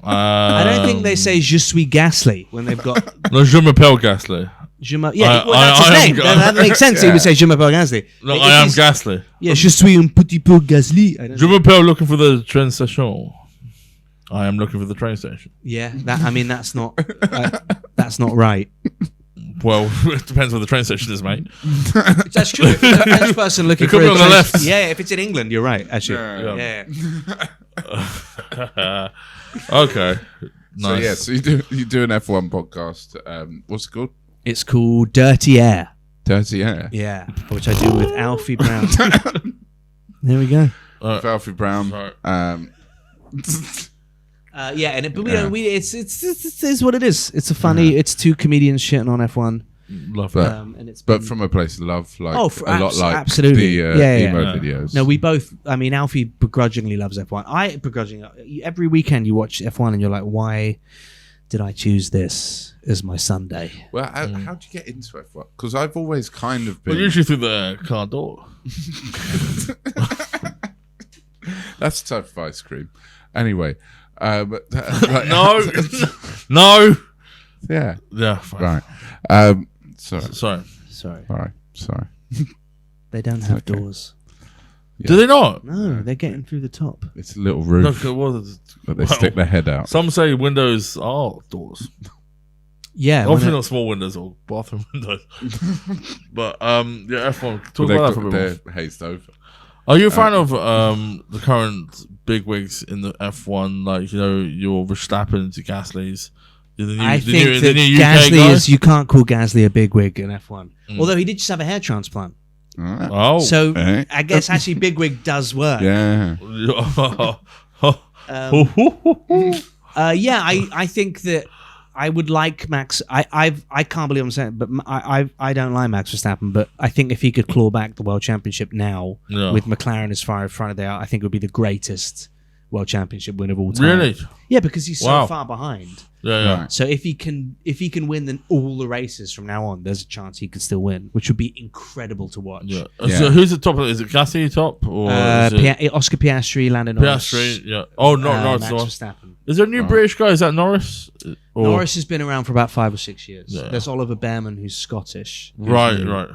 I don't think they say "Je suis Gasly" when they've got. No, je m'appelle Gasly. That's his name. That makes sense. He would say "Je m'appelle Gasly." No, I am Gasly. Yeah, "Je suis un petit peu Gasly." Je m'appelle looking for the train station. I am looking for the train station. Yeah, that's not right. Well, it depends where the train station is, mate. That's true. If it's a French person looking It could for be a on the train- left. Yeah, if it's in England, you're right. Actually, Yeah. Okay. Nice. So you do an F1 podcast. What's it called? It's called Dirty Air. Dirty Air. Yeah, which I do with Alfie Brown. There we go. With Alfie Brown. Sorry. Yeah, and it's what it is. It's a funny. It's 2 comedians shitting on F1. Love But, that. And it's but from a place of love, like a lot like absolutely. the emo videos. No, we both. I mean, Alfie begrudgingly loves F1. I begrudgingly. Every weekend you watch F1 and you're like, why did I choose this as my Sunday? Well, how'd you get into F1? Because I've always kind of been. Well, usually through the car door. That's a type of ice cream. Anyway. No. No. Yeah. Yeah. Fine. Right. Sorry. Sorry. Sorry, All right. Sorry. they don't have doors. Do they not? No, they're getting through the top. It's a little No, roof, 'cause it was- but they stick their head out. Some say windows are doors. Yeah, Obviously not small windows or bathroom windows. But yeah, F1. Talk But about that for a bit more. they're hazed over. Are you a fan of the current bigwigs in the F1, like your Verstappen to Gasly's? I think that Gasly is. You can't call Gasly a bigwig in F1, although he did just have a hair transplant. Oh, So I guess actually bigwig does work. Yeah. Yeah, I think that I would like Max. I can't believe I'm saying, but I don't like Max Verstappen. But I think if he could claw back the world championship now with McLaren as far in front of they are, I think it would be the greatest world championship win of all time. Really? Yeah, because he's so Wow. far behind. Yeah. Right. So if he can win then all the races from now on, there's a chance he could still win, which would be incredible to watch. Yeah. Yeah. So who's the top? Is it Gasly top or is it Oscar Piastri, Lando Norris, Piastri? Yeah. Oh, no, Norris. Max Verstappen. Is there a new British guy? Is that Norris? Or- Norris has been around for about 5 or 6 years. Yeah. There's Oliver Behrman, who's Scottish. Right.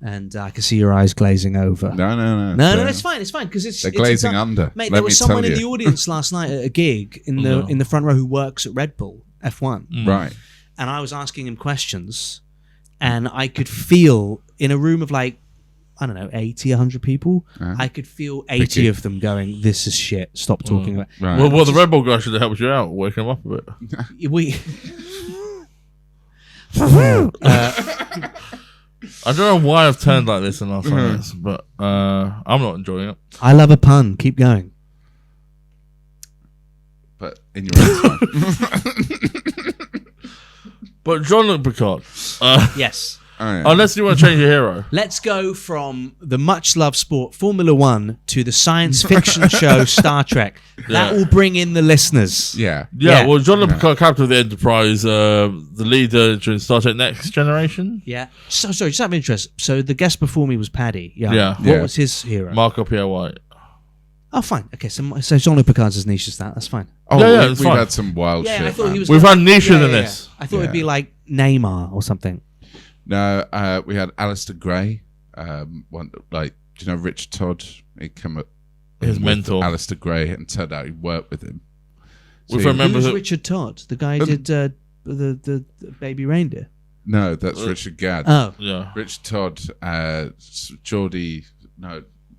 And I can see your eyes glazing over. No. No, it's fine because it's They're it's glazing done- under. Mate, Let there me was tell someone in you. the audience last night at a gig in the front row who works at Red Bull F1, Right. and I was asking him questions, and I could feel in a room of like, I don't know, 80, 100 people, I could feel 80 Picky. of them going, "This is shit. Stop talking about." Right. Well, the Red Bull guy should have helped you out, waking him up a bit. We. I don't know why I've turned like this in the last 5 minutes, but I'm not enjoying it. I love a pun. Keep going. But in your own time. But Jean-Luc Picard, Yes. Oh, yeah. unless you want to change your hero. Let's go from the much-loved sport Formula One to the science fiction show Star Trek. That Yeah. will bring in the listeners. Yeah. Yeah, well, Jean-Luc Picard, captain of the Enterprise, the leader during Star Trek Next Generation, Yeah. So sorry, just out of interest. So the guest before me was Paddy. Yeah. What Yeah. was his hero? Marco Pierre White. Oh, fine. Okay, so Jean-Luc Picard's as niche as that. That's fine. Oh, Yeah, it's we've fine. had some wild Yeah, shit. I thought man. he was. We've gonna- had nicher than this. I thought it'd be Yeah. like Neymar or something. No, we had Alistair Gray. One like, do you know Richard Todd? He came up. His with mentor. Alistair Gray, and turned out he worked with him. We've he- remember- Who's that- Richard Todd? The guy who did the baby reindeer. No, that's Richard Gadd. Oh, Yeah. Richard Todd, Geordie,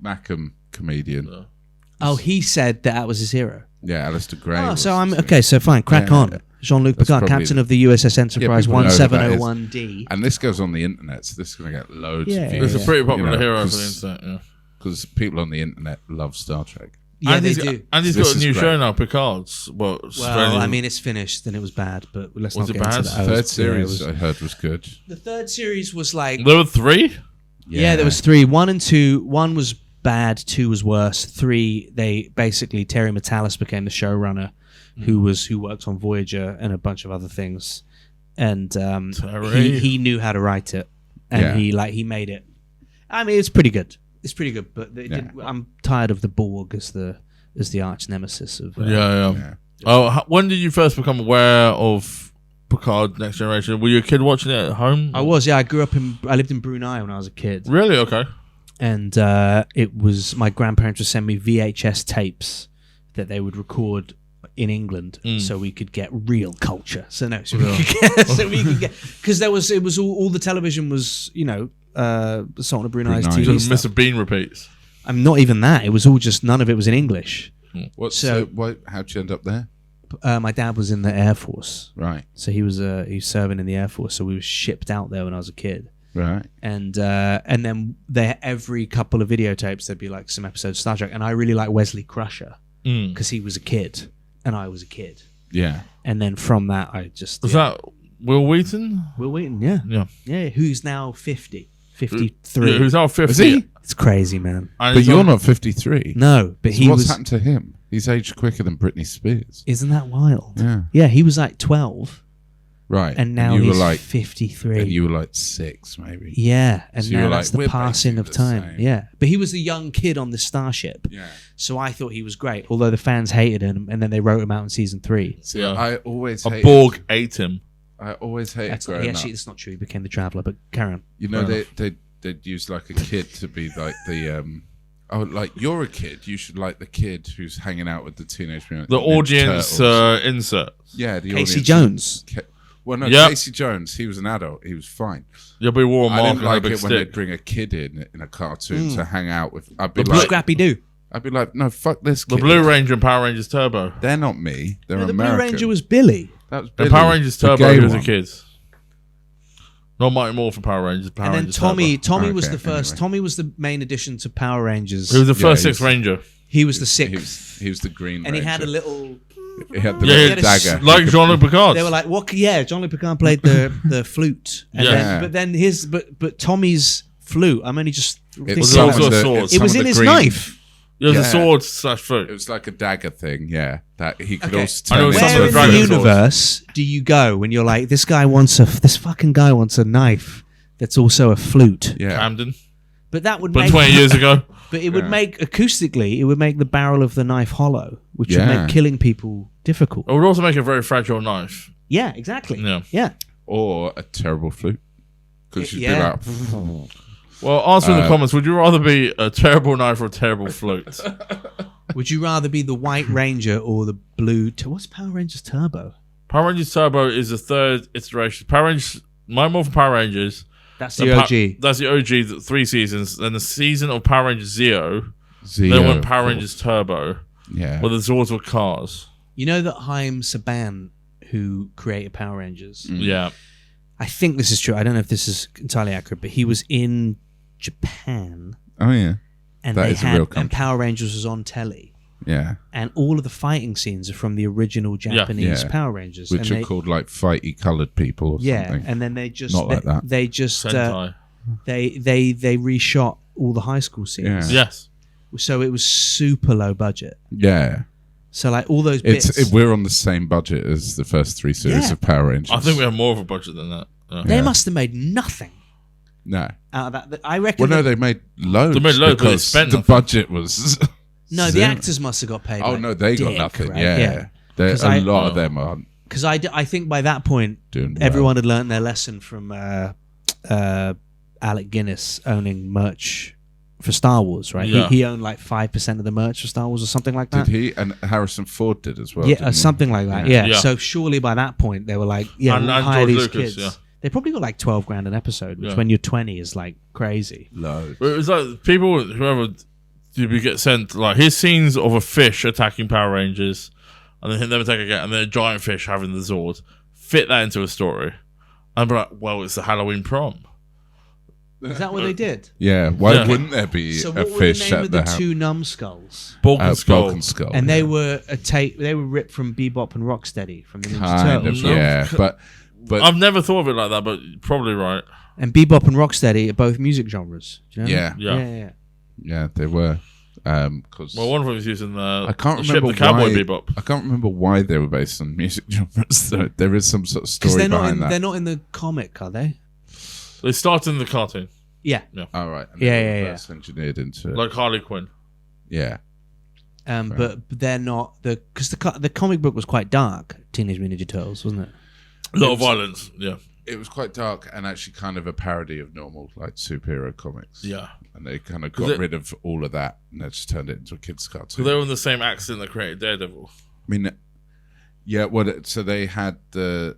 Mackham comedian. Yeah. oh, he said that was his hero. Yeah, Alistair Gray. Oh, was so I'm his- okay. So fine, crack Yeah, on. yeah. Jean-Luc That's Picard, probably captain the- of the USS Enterprise people know who that is. 1701D. And this goes on the internet, so this is going to get loads Yeah. of views. It's a pretty popular hero for the because internet. Yeah. people on the internet love Star Trek. Yeah, and they he's, do. And he's This got a is new great. show now, Picard's. Well, Well, I mean, it's finished and it was bad, but let's Was not it get bad? into that. Third Yeah, it series was- I heard was good. the third series was like, there were 3. yeah, there was 3. 1 and 2. 1 was bad. 2 was worse. 3, they basically Terry Matalas became the showrunner, who worked on Voyager and a bunch of other things, and Terry. he knew how to write it, and he made it. I mean, it's pretty good. It's pretty good, but I'm tired of the Borg as the arch nemesis of. Yeah. Oh, when did you first become aware of Picard Next Generation? Were you a kid watching it at home? I was. Yeah, I lived in Brunei when I was a kid. Really? Okay. And it was my grandparents would send me VHS tapes that they would record in England, so we could get real culture. So we could get because it was all the television was Sultan of Brunei's Brunei. TV So stuff. Mr. Bean repeats. I'm not even that. It was all just none of it was in English. How'd you end up there? My dad was in the Air Force, Right, so he was serving in the Air Force. So we were shipped out there when I was a kid. right. And then every couple of videotapes there'd be like some episodes of Star Trek, and I really like Wesley Crusher because he was a kid and I was a kid, Yeah. and then from that I just Was that Will Wheaton? Will Wheaton, yeah, who's now 53. Yeah, who's now 50? Is he? It's crazy, man. And But he's you're on- not 53. No, but So he what's was. happened to him? He's aged quicker than Britney Spears. Isn't that wild? Yeah. He was like 12, Right. and now you he's were like, 53. and you were like 6, maybe. Yeah, and So you now were that's like, the we're passing of basically the time. same. Yeah, but he was the young kid on the starship, Yeah. so I thought he was great. Although the fans hated him, and then they wrote him out in season 3. See, Yeah. I always a hated, Borg ate him. I always hated That's growing actually up. that's not true. He became the Traveller, but carry on. You know, Fair they'd use like a kid to be like the Oh, like you're a kid. You should like the kid who's hanging out with the Teenage Mutant The Ninja audience Turtles. insert. Yeah, the Casey audience. Jones. Well, no, Yep. Casey Jones. He was an adult. He was fine. You'll be wore a I mark didn't and a like big it when they stick. bring a kid in a cartoon to hang out with. I'd be The like, Scrappy Doo. I'd be like, no, fuck this The kid. Blue Ranger and Power Rangers Turbo. They're not me. They're No, the American. Blue Ranger was Billy. That was The Billy, Power Rangers the Turbo, gay he was a one. kid. Not Mighty Morphin Power Rangers. Power And then Rangers Tommy Turbo. was Okay, the first. anyway. Tommy was the main addition to Power Rangers. He was the first Yeah, Sixth Ranger. He was the sixth. He was the Green And he had a Ranger. little. He had the Yeah, little he had a dagger. Like Jean-Luc Picard. They were like, "What? Yeah, Jean-Luc Picard played the flute." And Yeah. but Tommy's flute. I'm only just. It's Was some also of a the- sword. it's It some was of in the his green- knife. It was a Yeah. sword slash foot. It was like a dagger thing, yeah. That he could Okay. also I know turn it's into some Where of in the the Dragon Swords. universe do you go when you're like, this fucking guy wants a knife that's also a flute? Yeah. Camden. But that would But make 20 years ago. But it would Yeah. make acoustically, it would make the barrel of the knife hollow, which would Yeah. make killing people difficult. It would also make a very fragile knife. Yeah, exactly. Yeah. Yeah. Or a terrible flute. Because she'd Yeah. be like, Well, answer in the comments. Would you rather be a terrible knife or a terrible flute? Would you rather be the White Ranger or the Blue? What's Power Rangers Turbo? Power Rangers Turbo is the third iteration. Power Rangers, My Morphin Power Rangers. That's then the OG. That's the OG, 3 seasons. Then the season of Power Rangers Zeo. Zeo, Then went of Power course. Rangers Turbo, Yeah. where the Zords were cars. You know that Haim Saban, who created Power Rangers, Yeah. I think this is true. I don't know if this is entirely accurate, but he was in Japan, Oh, yeah. and That they is a had real country. and Power Rangers was on telly. Yeah. And all of the fighting scenes are from the original Japanese Yeah. Power Rangers, Which and are they, called like fighty coloured people or yeah, something. and then they just Not like that. they just Sentai. they reshot all the high school scenes. Yeah. Yes. So it was super low budget. Yeah. So like all those bits, We're on the same budget as the first 3 series Yeah. of Power Rangers. I think we have more of a budget than that. Yeah. they Yeah. must have made nothing No. out of that. I reckon. Well, no, that- they made loads. They made loads, but they because spent the nothing. budget was. no, the zero. actors must have got paid. Oh like no, they got dick, nothing. right? Yeah, There- 'Cause a lot of them are Because I think by that point, doing. everyone had learned their lesson from Alec Guinness owning merch for Star Wars, right? Yeah. He owned like 5% of the merch for Star Wars or something like Did that. he? And Harrison Ford did as well. Yeah, didn't he? something like that. Yeah. Yeah. Yeah. So surely by that point they were like, yeah, And- we'll and hire George these Lucas, kids. yeah. They probably got like 12 grand an episode, which Yeah. when you're 20 is like crazy. Loads. But it was like people, whoever you get sent, like his scenes of a fish attacking Power Rangers, and then him never take again, and then a giant fish having the Zord, fit that into a story. And be like, well, it's the Halloween prom. Is that what they did? Yeah. Why Yeah. wouldn't there be So a what were the fish name at of the the two numbskulls? Bulk and Skull. Bulk and Skull? And yeah. they were they were ripped from Bebop and Rocksteady from the Ninja kind of Turtles. No. yeah, but I've never thought of it like that, but you're probably right. And Bebop and Rocksteady are both music genres. Do you know? yeah, Yeah. yeah, they were. Because Well, one of them was using the, I can't the ship, remember the Cowboy why. Bebop. I can't remember why they were based on music genres. Though. There is some sort of Because story they're not behind in, that. they're not in the comic, are they? They started in the cartoon, Yeah. All right. And Yeah, they yeah, reverse engineered into it. like Harley Quinn. Yeah. But they're not because the comic book was quite dark. Teenage Mutant Ninja Turtles, wasn't it? A lot of violence, yeah. It was quite dark and actually kind of a parody of normal like superhero comics. Yeah. And they kind of 'Cause got it- rid of all of that and they just turned it into a kids' Because cartoon. they were in the same accent that created Daredevil. I mean, yeah. So they had the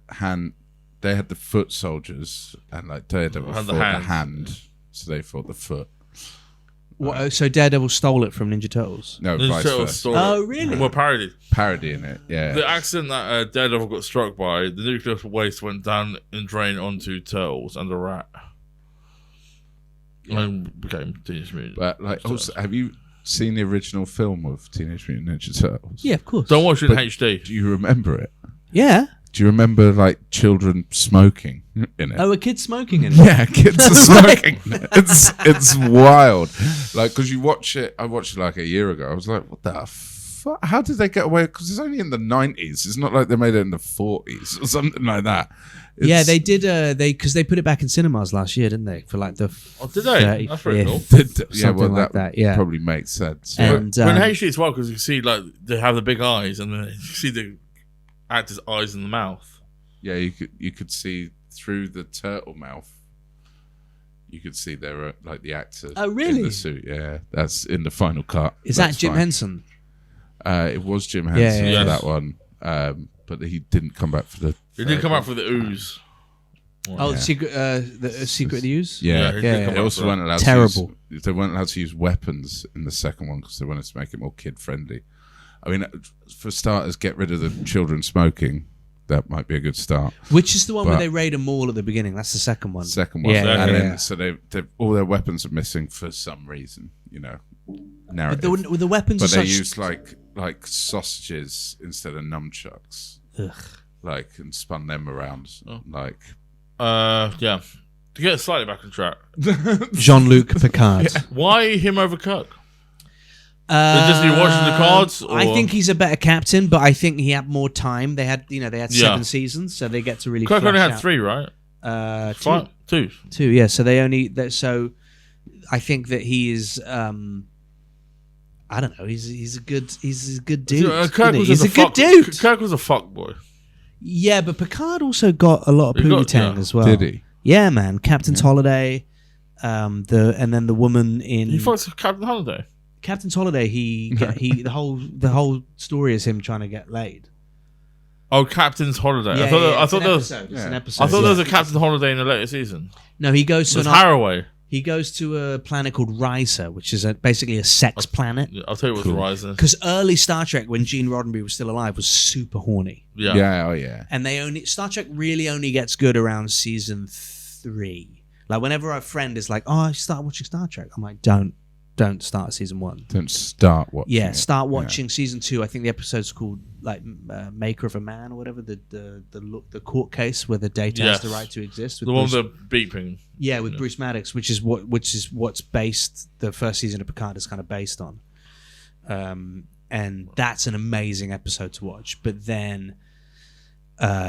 foot soldiers and like Daredevil Had fought the the hand. hand. So they fought the foot. So Daredevil stole it from Ninja Turtles. No, Ninja vice Turtles versa. stole Oh, it. really? Well, parodied. Parodying it. Yeah. The accident that Daredevil got struck by, the nuclear waste went down and drained onto Turtles and the rat. And became Teenage Mutant. But like, Turtles. also, have you seen the original film of Teenage Mutant Ninja Turtles? Yeah, of course. Don't watch it in But- HD. Do you remember it? Yeah. Do you remember like children smoking in it? Oh, a kid smoking in it. Yeah, kids are smoking. It's wild. Like, because you watch it, I watched it like a year ago. I was like, what the fuck? How did they get away? Because it's only in the 90s. It's not like they made it in the 40s or something like that. Yeah, they did. Because they put it back in cinemas last year, didn't they? For like the Oh, did they? That's pretty cool. 35th, Yeah, something well, like that. Yeah. probably makes sense. And But in HD as well, because you can see like they have the big eyes and then you see the actor's eyes in the mouth. Yeah, you could see through the turtle mouth. you could see there were like the actor Oh, really? in the suit. Yeah, that's in the final cut. Is That's that Jim fine. Henson? It was Jim Henson yeah, for yeah. that one, but he didn't come back for the. He did come out for the ooze. Oh, the Secret of the Ooze? Yeah, he yeah, did come They out also for weren't allowed. Terrible. To use, they weren't allowed to use weapons in the second one because they wanted to make it more kid friendly. I mean, for starters, get rid of the children smoking. That might be a good start. Which is the one where But- they raid a mall at the beginning. That's the second one. Second one, Yeah, and yeah, then yeah. so they all their weapons are missing for some reason. But Narrative. the weapons But are they such... used like sausages instead of nunchucks, Ugh. like and spun them around, like. Yeah. To get slightly back on track, Jean-Luc Picard. why him over Kirk? Just be watching the cards, I or- think he's a better captain, but I think he had more time. They had Yeah. 7 seasons, so they get to really. Kirk only flesh had out. 3, right? Two. 2. Yeah, so they only. So I think that he is. I don't know. He's a good dude. Kirk was he's just a good fuck, dude. Kirk was a fuck boy. Yeah, but Picard also got a lot of He got- pootie-tang yeah. as well. Did he? Yeah, man. Captain's Holiday. And then the woman in He fucks Captain Holiday. Captain's Holiday. The whole story is him trying to get laid. Oh, Captain's Holiday. I thought there was. It's yeah. an episode. I thought there was a Captain Holiday in the later season. No, he goes It to was an Haraway. He goes to a planet called Risa, which is basically a sex planet. Yeah, I'll tell you what's rising. Because early Star Trek, when Gene Roddenberry was still alive, was super horny, Yeah. Yeah. Oh yeah. and Star Trek really only gets good around season 3. Like whenever our friend is like, "Oh, I started watching Star Trek," I'm like, "Don't start season 1." Don't start watching. Yeah, it. start watching season 2. I think the episode's called like "Maker of a Man" or whatever. The court case where the data has the Yes. right to exist. With The one Bruce- with the beeping. Yeah, with Bruce Maddox, which is what's based the first season of Picard is kind of based on, and that's an amazing episode to watch. But then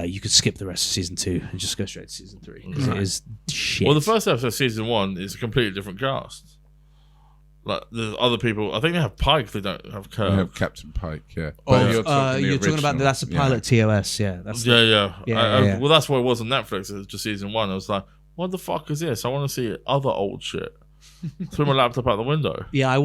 you could skip the rest of season 2 and just go straight to season 3 because it is shit. Well, the first episode of season 1 is a completely different cast. Like there's other people. I think they have Pike. They don't have Kirk. We have Captain Pike. Yeah. Oh, you're talking the you're talking about original. that's a pilot TOS. Yeah, that's Yeah. Yeah. Well, that's what it was on Netflix. It was just season 1. I was like, what the fuck is this? I want to see other old shit. Threw my laptop out the window. Yeah, I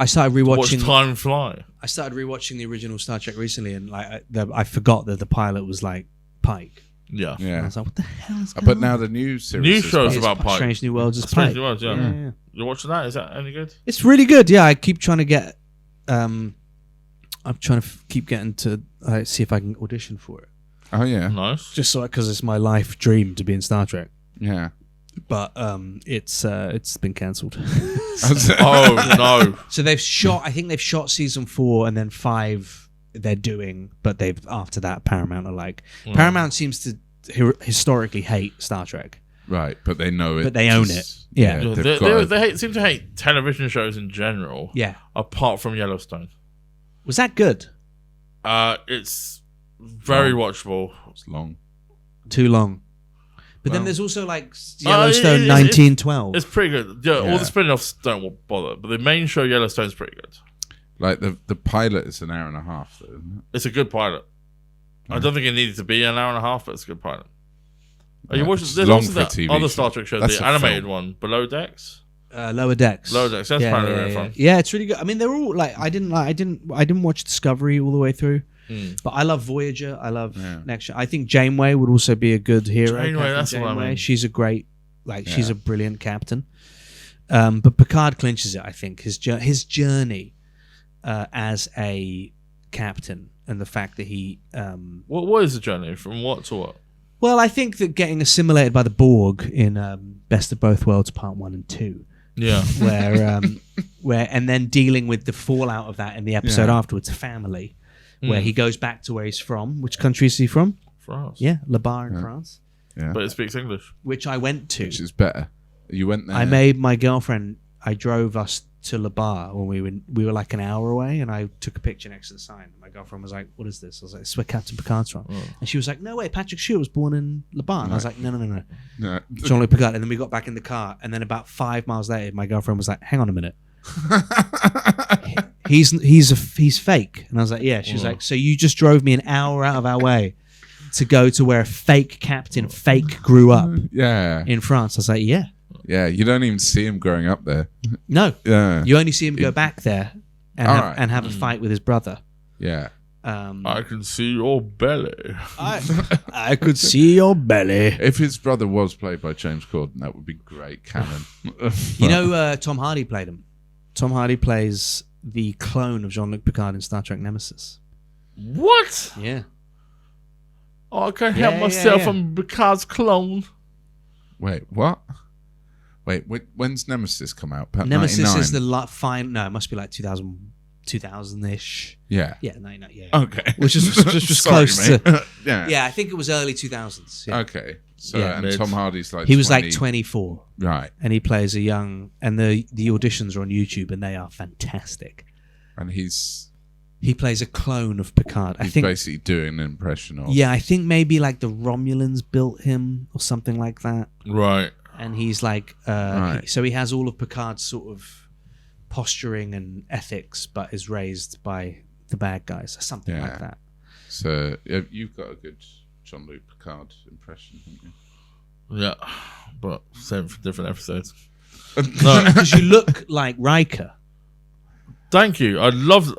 started Watch rewatching. time fly. I started rewatching the original Star Trek recently, and like I forgot that the pilot was like Pike. Yeah. And I Yeah. was like, what the hell is going But on? now the new series. New is shows back. about Pike. Strange New Worlds is Strange Pike. New Worlds, yeah. Yeah. You're watching that? Is that any good? It's really good. Yeah, I keep trying to get. I'm trying to keep getting to see if I can audition for it. Oh yeah. Nice. Just so because it's my life dream to be in Star Trek. Yeah. But it's been cancelled. Oh no. So they've shot. I think they've shot season 4 and then 5. They're doing, but they've after that Paramount are like Paramount seems to historically hate Star Trek. Right, but they know it. But they own it. Yeah. they've got They seem to hate television shows in general. Yeah. Apart from Yellowstone. Was that good? It's very watchable. it's long. Too long. But then Well- there's also like Yellowstone it- 1912. It's pretty good. Yeah, all Yeah. the spin-offs don't bother, but the main show Yellowstone's pretty good. Like the pilot is an hour and a half, though, isn't it? It's a good pilot. I don't think it needed to be an hour and a half, but it's a good pilot. Are you Right, watching? it's There's long also for a that TV other show. Star Trek show, That's the a animated film. one, Below Decks. Lower Decks. Lower Decks. That's apparently very fun. Yeah, it's really good. I mean, they're all like I didn't watch Discovery all the way through, but I love Voyager. I love Next. I think Janeway would also be a good hero. Janeway, Captain that's what I mean. She's a great, she's a brilliant captain. But Picard clinches it. I think his journey as a captain and the fact that he. What is the journey from what to what? Well, I think that getting assimilated by the Borg in Best of Both Worlds Part 1 and 2. Yeah. where and then dealing with the fallout of that in the episode afterwards, family, where he goes back to where he's from. Which country is he from? France. Yeah, Le Bar in France, Yeah, But it speaks English. which I went to. which is better. You went there. I made my girlfriend. I drove us to Le Bar when we were like an hour away, and I took a picture next to the sign. My girlfriend was like, "What is this?" I was like, "It's where Captain Picard's from," and she was like, "No way, Patrick Stewart was born in Le Bar." And I was like, "No, No. Jean-Luc Picard." And then we got back in the car, and then about 5 miles later, my girlfriend was like, "Hang on a minute, he's fake." And I was like, "Yeah." She was like, "So you just drove me an hour out of our way to go to where a fake captain, fake grew up Yeah. in France?" I was like, "Yeah." Yeah, you don't even see him growing up there. No, Yeah. you only see him go back there and Alright. have a fight with his brother. Yeah. I can see your belly. I could see your belly. If his brother was played by James Corden, that would be great canon. You know, Tom Hardy played him. Tom Hardy plays the clone of Jean-Luc Picard in Star Trek Nemesis. What? Yeah. Oh, I can't Yeah, help myself. yeah. I'm Picard's clone. Wait, what? Wait, when's Nemesis come out? About Nemesis 99? is the fine. No, it must be like 2000-ish. Yeah. Yeah, 99. Yeah. Okay. Which is just Sorry, close mate. to. Yeah. Yeah, I think it was early 2000s. Yeah. Okay. So Yeah. and Tom Hardy's like He was 20, like 24, right, and he plays a young. And the auditions are on YouTube, and they are fantastic. and he's He plays a clone of Picard. I he's think. basically doing an impression of. Yeah, I think maybe like the Romulans built him or something like that. Right. And he's like, Right. so he has all of Picard's sort of posturing and ethics, but is raised by the bad guys, or something Yeah. like that. So you've got a good Jean-Luc Picard impression, haven't you? Yeah. But same for different episodes. Because you look like Riker. Thank you. I love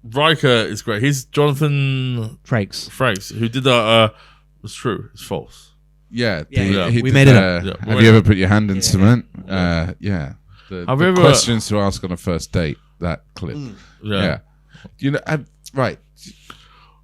Riker is great. He's Jonathan Frakes. Frakes, who did that. It's true. It's false. Yeah, Yeah, he we did, made it up. Yeah, have you ever put your hand in Yeah. cement? Yeah. The Have you ever- questions to ask on a first date. That clip. Yeah. Yeah. You know, right.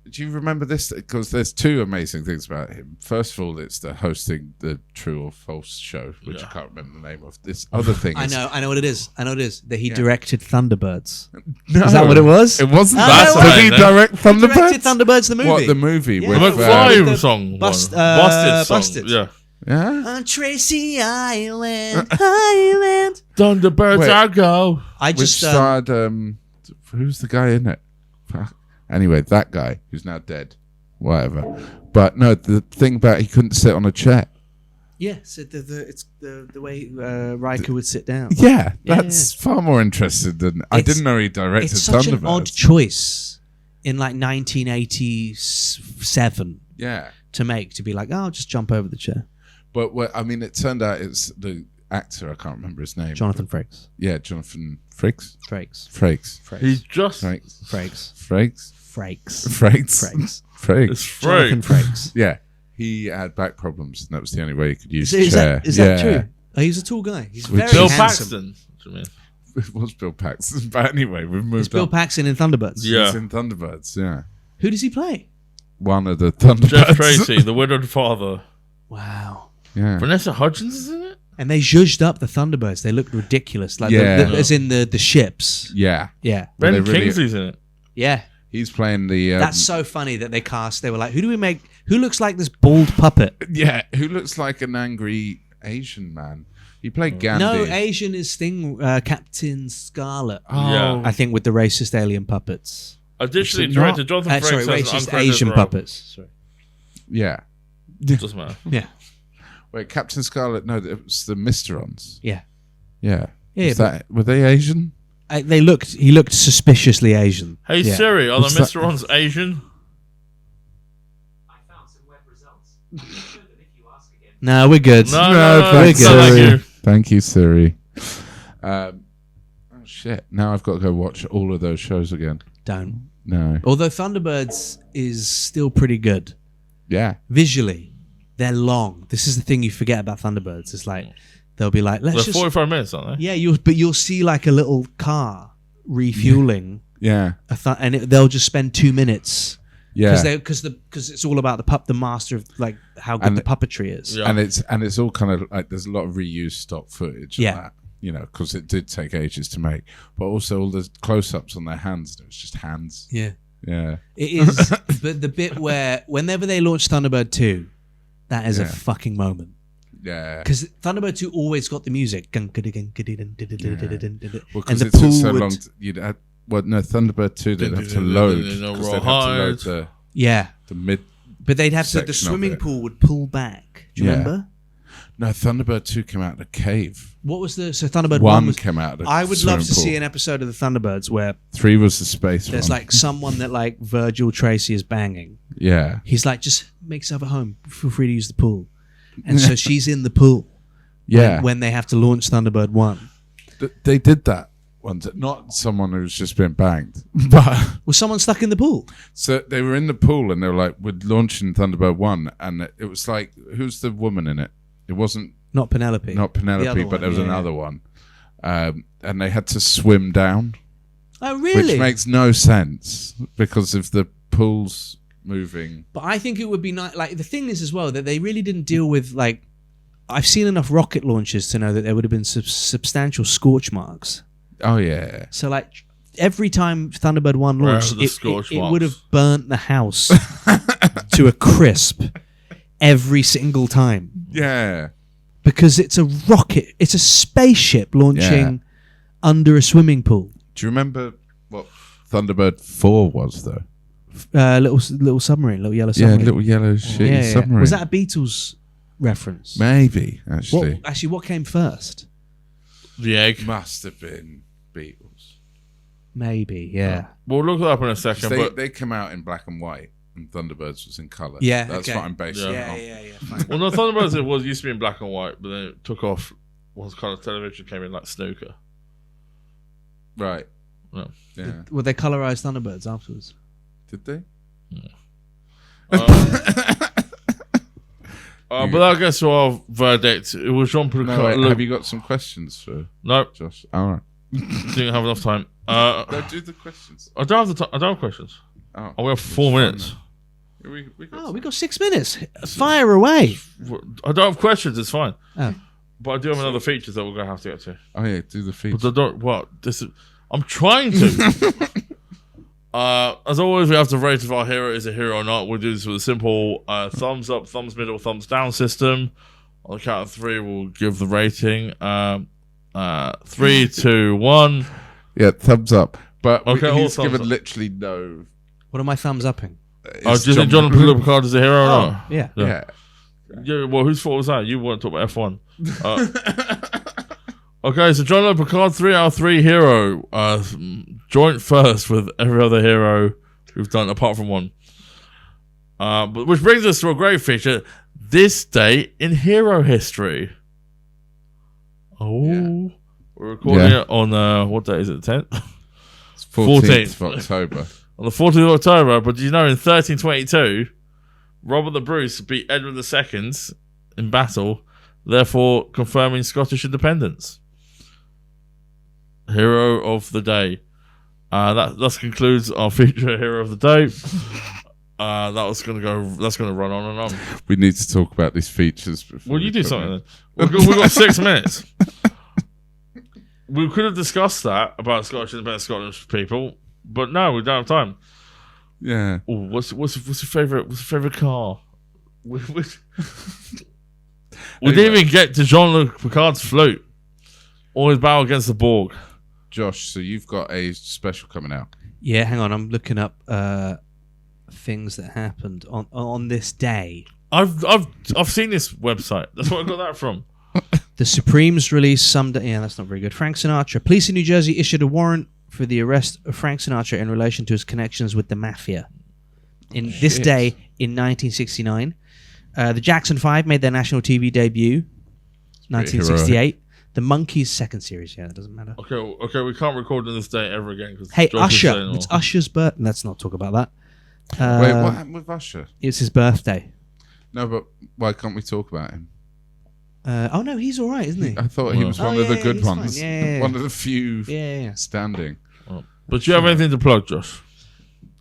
Do you remember this? Because there's two amazing things about him. First of all, it's the hosting the True or False show, which I can't remember the name of. This other thing I is... know what it is. That he directed Thunderbirds. No, Is that what it was? It wasn't Oh, that. no Did way. he direct He Thunderbirds? directed Thunderbirds the movie. What, the movie? Yeah. With, The McFly. McFly the song. Bust- one. Busted song. Busted. Yeah. Yeah? On Tracy Island, Island. Thunderbirds, Wait. I go. I Which just starred... who's the guy in it? Fuck. Anyway, that guy, who's now dead. Whatever. But no, the thing about he couldn't sit on a chair. yeah. So it's the way Riker would sit down. Yeah, Yeah, that's far more interesting than... I It's- didn't know he directed It's such an Thunderbirds. odd choice in like 1987 Yeah. to make, to be like, oh, I'll just jump over the chair. But I mean, it turned out it's the actor. I can't remember his name. Jonathan Frakes. Yeah, Jonathan Frakes. Frakes. Frakes. He's just. Frakes. Frakes. Frakes. Frakes. Frakes. Frakes. Frakes. It's Jonathan Frank. Frakes. Yeah, he had back problems, and that was the only way he could use Is a chair. that true? Oh, he's a tall guy. He's With very Bill handsome. Paxton. What do you mean? It was Bill Paxton, but anyway, we've moved It's Bill on. Paxton in Thunderbirds. Yeah. He's in Thunderbirds. Yeah, Who does he play? one of the Thunderbirds. Jeff Tracy, the widowed father. Wow. Yeah, Vanessa Hudgens is in it? And they zhuzhed up the Thunderbirds. They looked ridiculous. Like Yeah. as in the ships. yeah. Yeah. Well, Ben they really- Kingsley's in it. Yeah. He's playing the. That's so funny that they cast. They were like, who do we make? Who looks like this bald puppet? yeah, who looks like an angry Asian man. He played Gandhi. No, Asian is Captain Scarlet. Oh, Yeah. I think with the racist alien puppets. Additionally, Is it directed not? Jonathan Frakes Sorry, has an racist uncredited Asian role. puppets. Sorry. yeah. Doesn't matter. Yeah. Wait, Captain Scarlet? No, it was the Mysterons. Yeah. Yeah. Yeah, Was that, were they Asian? He looked suspiciously Asian. Hey Yeah. Siri, are the What's that? Mysterons Asian? I found some web results. Show them if you ask again. No, we're good. No, we're thanks, good. Thank Siri. you. Thank you, Siri. Oh shit! Now I've got to go watch all of those shows again. Don't. No. Although Thunderbirds is still pretty good Yeah. visually, they're long. This is the thing you forget about Thunderbirds. It's like they'll be like, let's They're just 45 minutes, aren't they? yeah. You'll see like a little car refueling, Yeah. and they'll just spend 2 minutes Yeah. because it's all about the master of like how good And- the puppetry is. Yeah. And it's all kind of like there's a lot of reused stock footage. Yeah. Of that, you know, because it did take ages to make, but also all the close-ups on their hands. It was just hands. Yeah. Yeah. It is, but the bit where whenever they launch Thunderbird 2, that is a Yeah. fucking moment. Yeah. Because Thunderbird 2 always got the music. And Well, the because it took pool so would... long. You'd have, well, no, Thunderbird 2, they'd have to load. Because they'd have to load Yeah. the mid. But they'd have to... The Section of swimming it. pool would pull back. Do you Yeah. remember? No, Thunderbird 2 came out of the cave. What was the... So Thunderbird 1 One was... came out of the I would love swimming to see pool. an episode of the Thunderbirds where 3 was the space there's one. like someone that like Virgil Tracy is banging. Yeah. He's like, just make yourself at home. Feel free to use the pool. And so she's in the pool Yeah. when they have to launch Thunderbird 1. They did that once. Not someone who's just been banged, but Was someone stuck in the pool? so they were in the pool and they were like, "We're launching Thunderbird 1," and it was like, who's the woman in it? It wasn't Not Penelope. not The Penelope, other but one, there was yeah. another one, and they had to swim down, Oh, really? which makes no sense because if the pool's moving. But I think it would be nice. Like, the thing is as well that they really didn't deal with, like, I've seen enough rocket launches to know that there would have been substantial scorch marks. Oh yeah, So, like, every time Thunderbird 1 Where launched, are the scorch it marks? would have burnt the house to a crisp every single time. yeah. Because it's a rocket, it's a spaceship launching under a swimming pool. Do you remember what Thunderbird 4 was though? Little submarine, little yellow submarine. Yeah, little yellow shitty submarine. Was that a Beatles reference? Maybe actually. What came first? The egg. Must have been Beatles. Maybe, yeah. We'll look it up in a second. But They come out in black and white, and Thunderbirds was in colour. Yeah, that's okay. what I'm basing Yeah. it on. Fine. well, no, Thunderbirds it used to be in black and white, but then it took off once colour television came in, like snooker. Right. No. Yeah. Well, they colorized Thunderbirds afterwards. Did they? But I guess our verdict. It was Jean-Luc. No, wait, have you got some questions for Nope, Josh? All right. didn't have enough time. No, do the questions. I don't have I don't have questions. Oh, We have 4 minutes. We got Oh, we got 6 minutes. Fire away. I don't have questions. It's fine. Oh. But I do have another features that we're gonna have to get to. Oh yeah, do the feature. But I don't. What? This is. I'm trying to. As always, we have to rate if our hero is a hero or not. We'll do this with a simple thumbs up, thumbs middle, thumbs down system. On the count of 3, we'll give the rating. 3, 2, 1. Yeah, thumbs up. But Okay, all he's thumbs given up. literally no. What am I thumbs upping? Oh, do you think Jean-Luc Picard is a hero or not? Yeah. Yeah. Yeah, well, whose fault was that? You weren't talking about F1. Okay, so Jean-Luc Picard, 3 out of 3 hero. Joint first with every other hero who've done, apart from one. But which brings us to a great feature. This day in hero history. Oh. Yeah. We're recording it on, what day is it, the 10th? It's 14th of October. On the 14th of October, but do you know in 1322, Robert the Bruce beat Edward II in battle, therefore confirming Scottish independence. Hero of the day. That concludes our feature Hero of the Day. That's gonna run on and on. We need to talk about these features. Before Well, you we do put something them then. We've got 6 minutes. We could have discussed that about Scottish independence, Scottish people, but no, we don't have time. in. Yeah. Ooh, what's your favorite? What's your favorite car? We didn't even get to Jean-Luc Picard's flute or his battle against the Borg. Josh, so you've got a special coming out. Yeah, hang on. I'm looking up things that happened on this day. I've seen this website. That's where I got that from. The Supremes released some... Yeah, that's not very good. Frank Sinatra. Police in New Jersey issued a warrant for the arrest of Frank Sinatra in relation to his connections with the mafia. In this day, in 1969, the Jackson 5 made their national TV debut, 1968. The Monkees' second series. Yeah, that doesn't matter. Okay, we can't record on this day ever again. Hey, Josh is saying, Usher. It's Usher's birthday. Let's not talk about that. Wait, what happened with Usher? It's his birthday. No, but why can't we talk about him? Oh, no, he's all right, isn't he? I thought he was one of the good he's fine. ones. Yeah. One of the few Yeah. standing. But do you have anything to plug, Josh?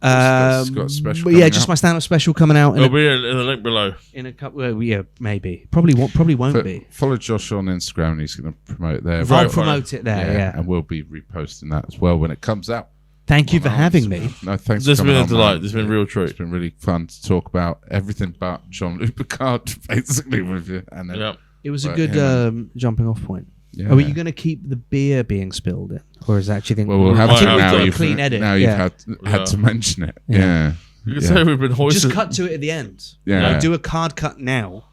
It's got a special But yeah, coming just out. my stand-up special coming out It'll be in the link below. in a couple. Yeah, maybe. Probably won't be. Follow Josh on Instagram and he's going to promote it there. I'll Right, promote it there. Yeah. And we'll be reposting that as well when it comes out. Thank you for having me. No, thanks This for has been coming a on, delight. man. This has been a real It's treat. been really fun to talk about everything but Jean-Luc Picard, basically, with you. And then, Yeah. It was a Right, good him jumping off point. yeah. Are you going to keep the beer being spilled in, or is that actually? Well, we'll have I to think now. we've got a You've, clean edit. now you've Yeah. had to mention it. Yeah. Yeah. You can Yeah. say we've been hoisted. Just cut to it at the end. Yeah. Like, do a card cut now,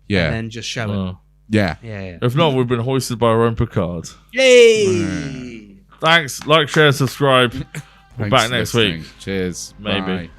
Yeah. and then just show it. Yeah. Yeah. If not, we've been hoisted by our own Picard. Yay! Thanks. Like, share, subscribe. We're Thanks back for next listening. week. Cheers. Maybe. Bye.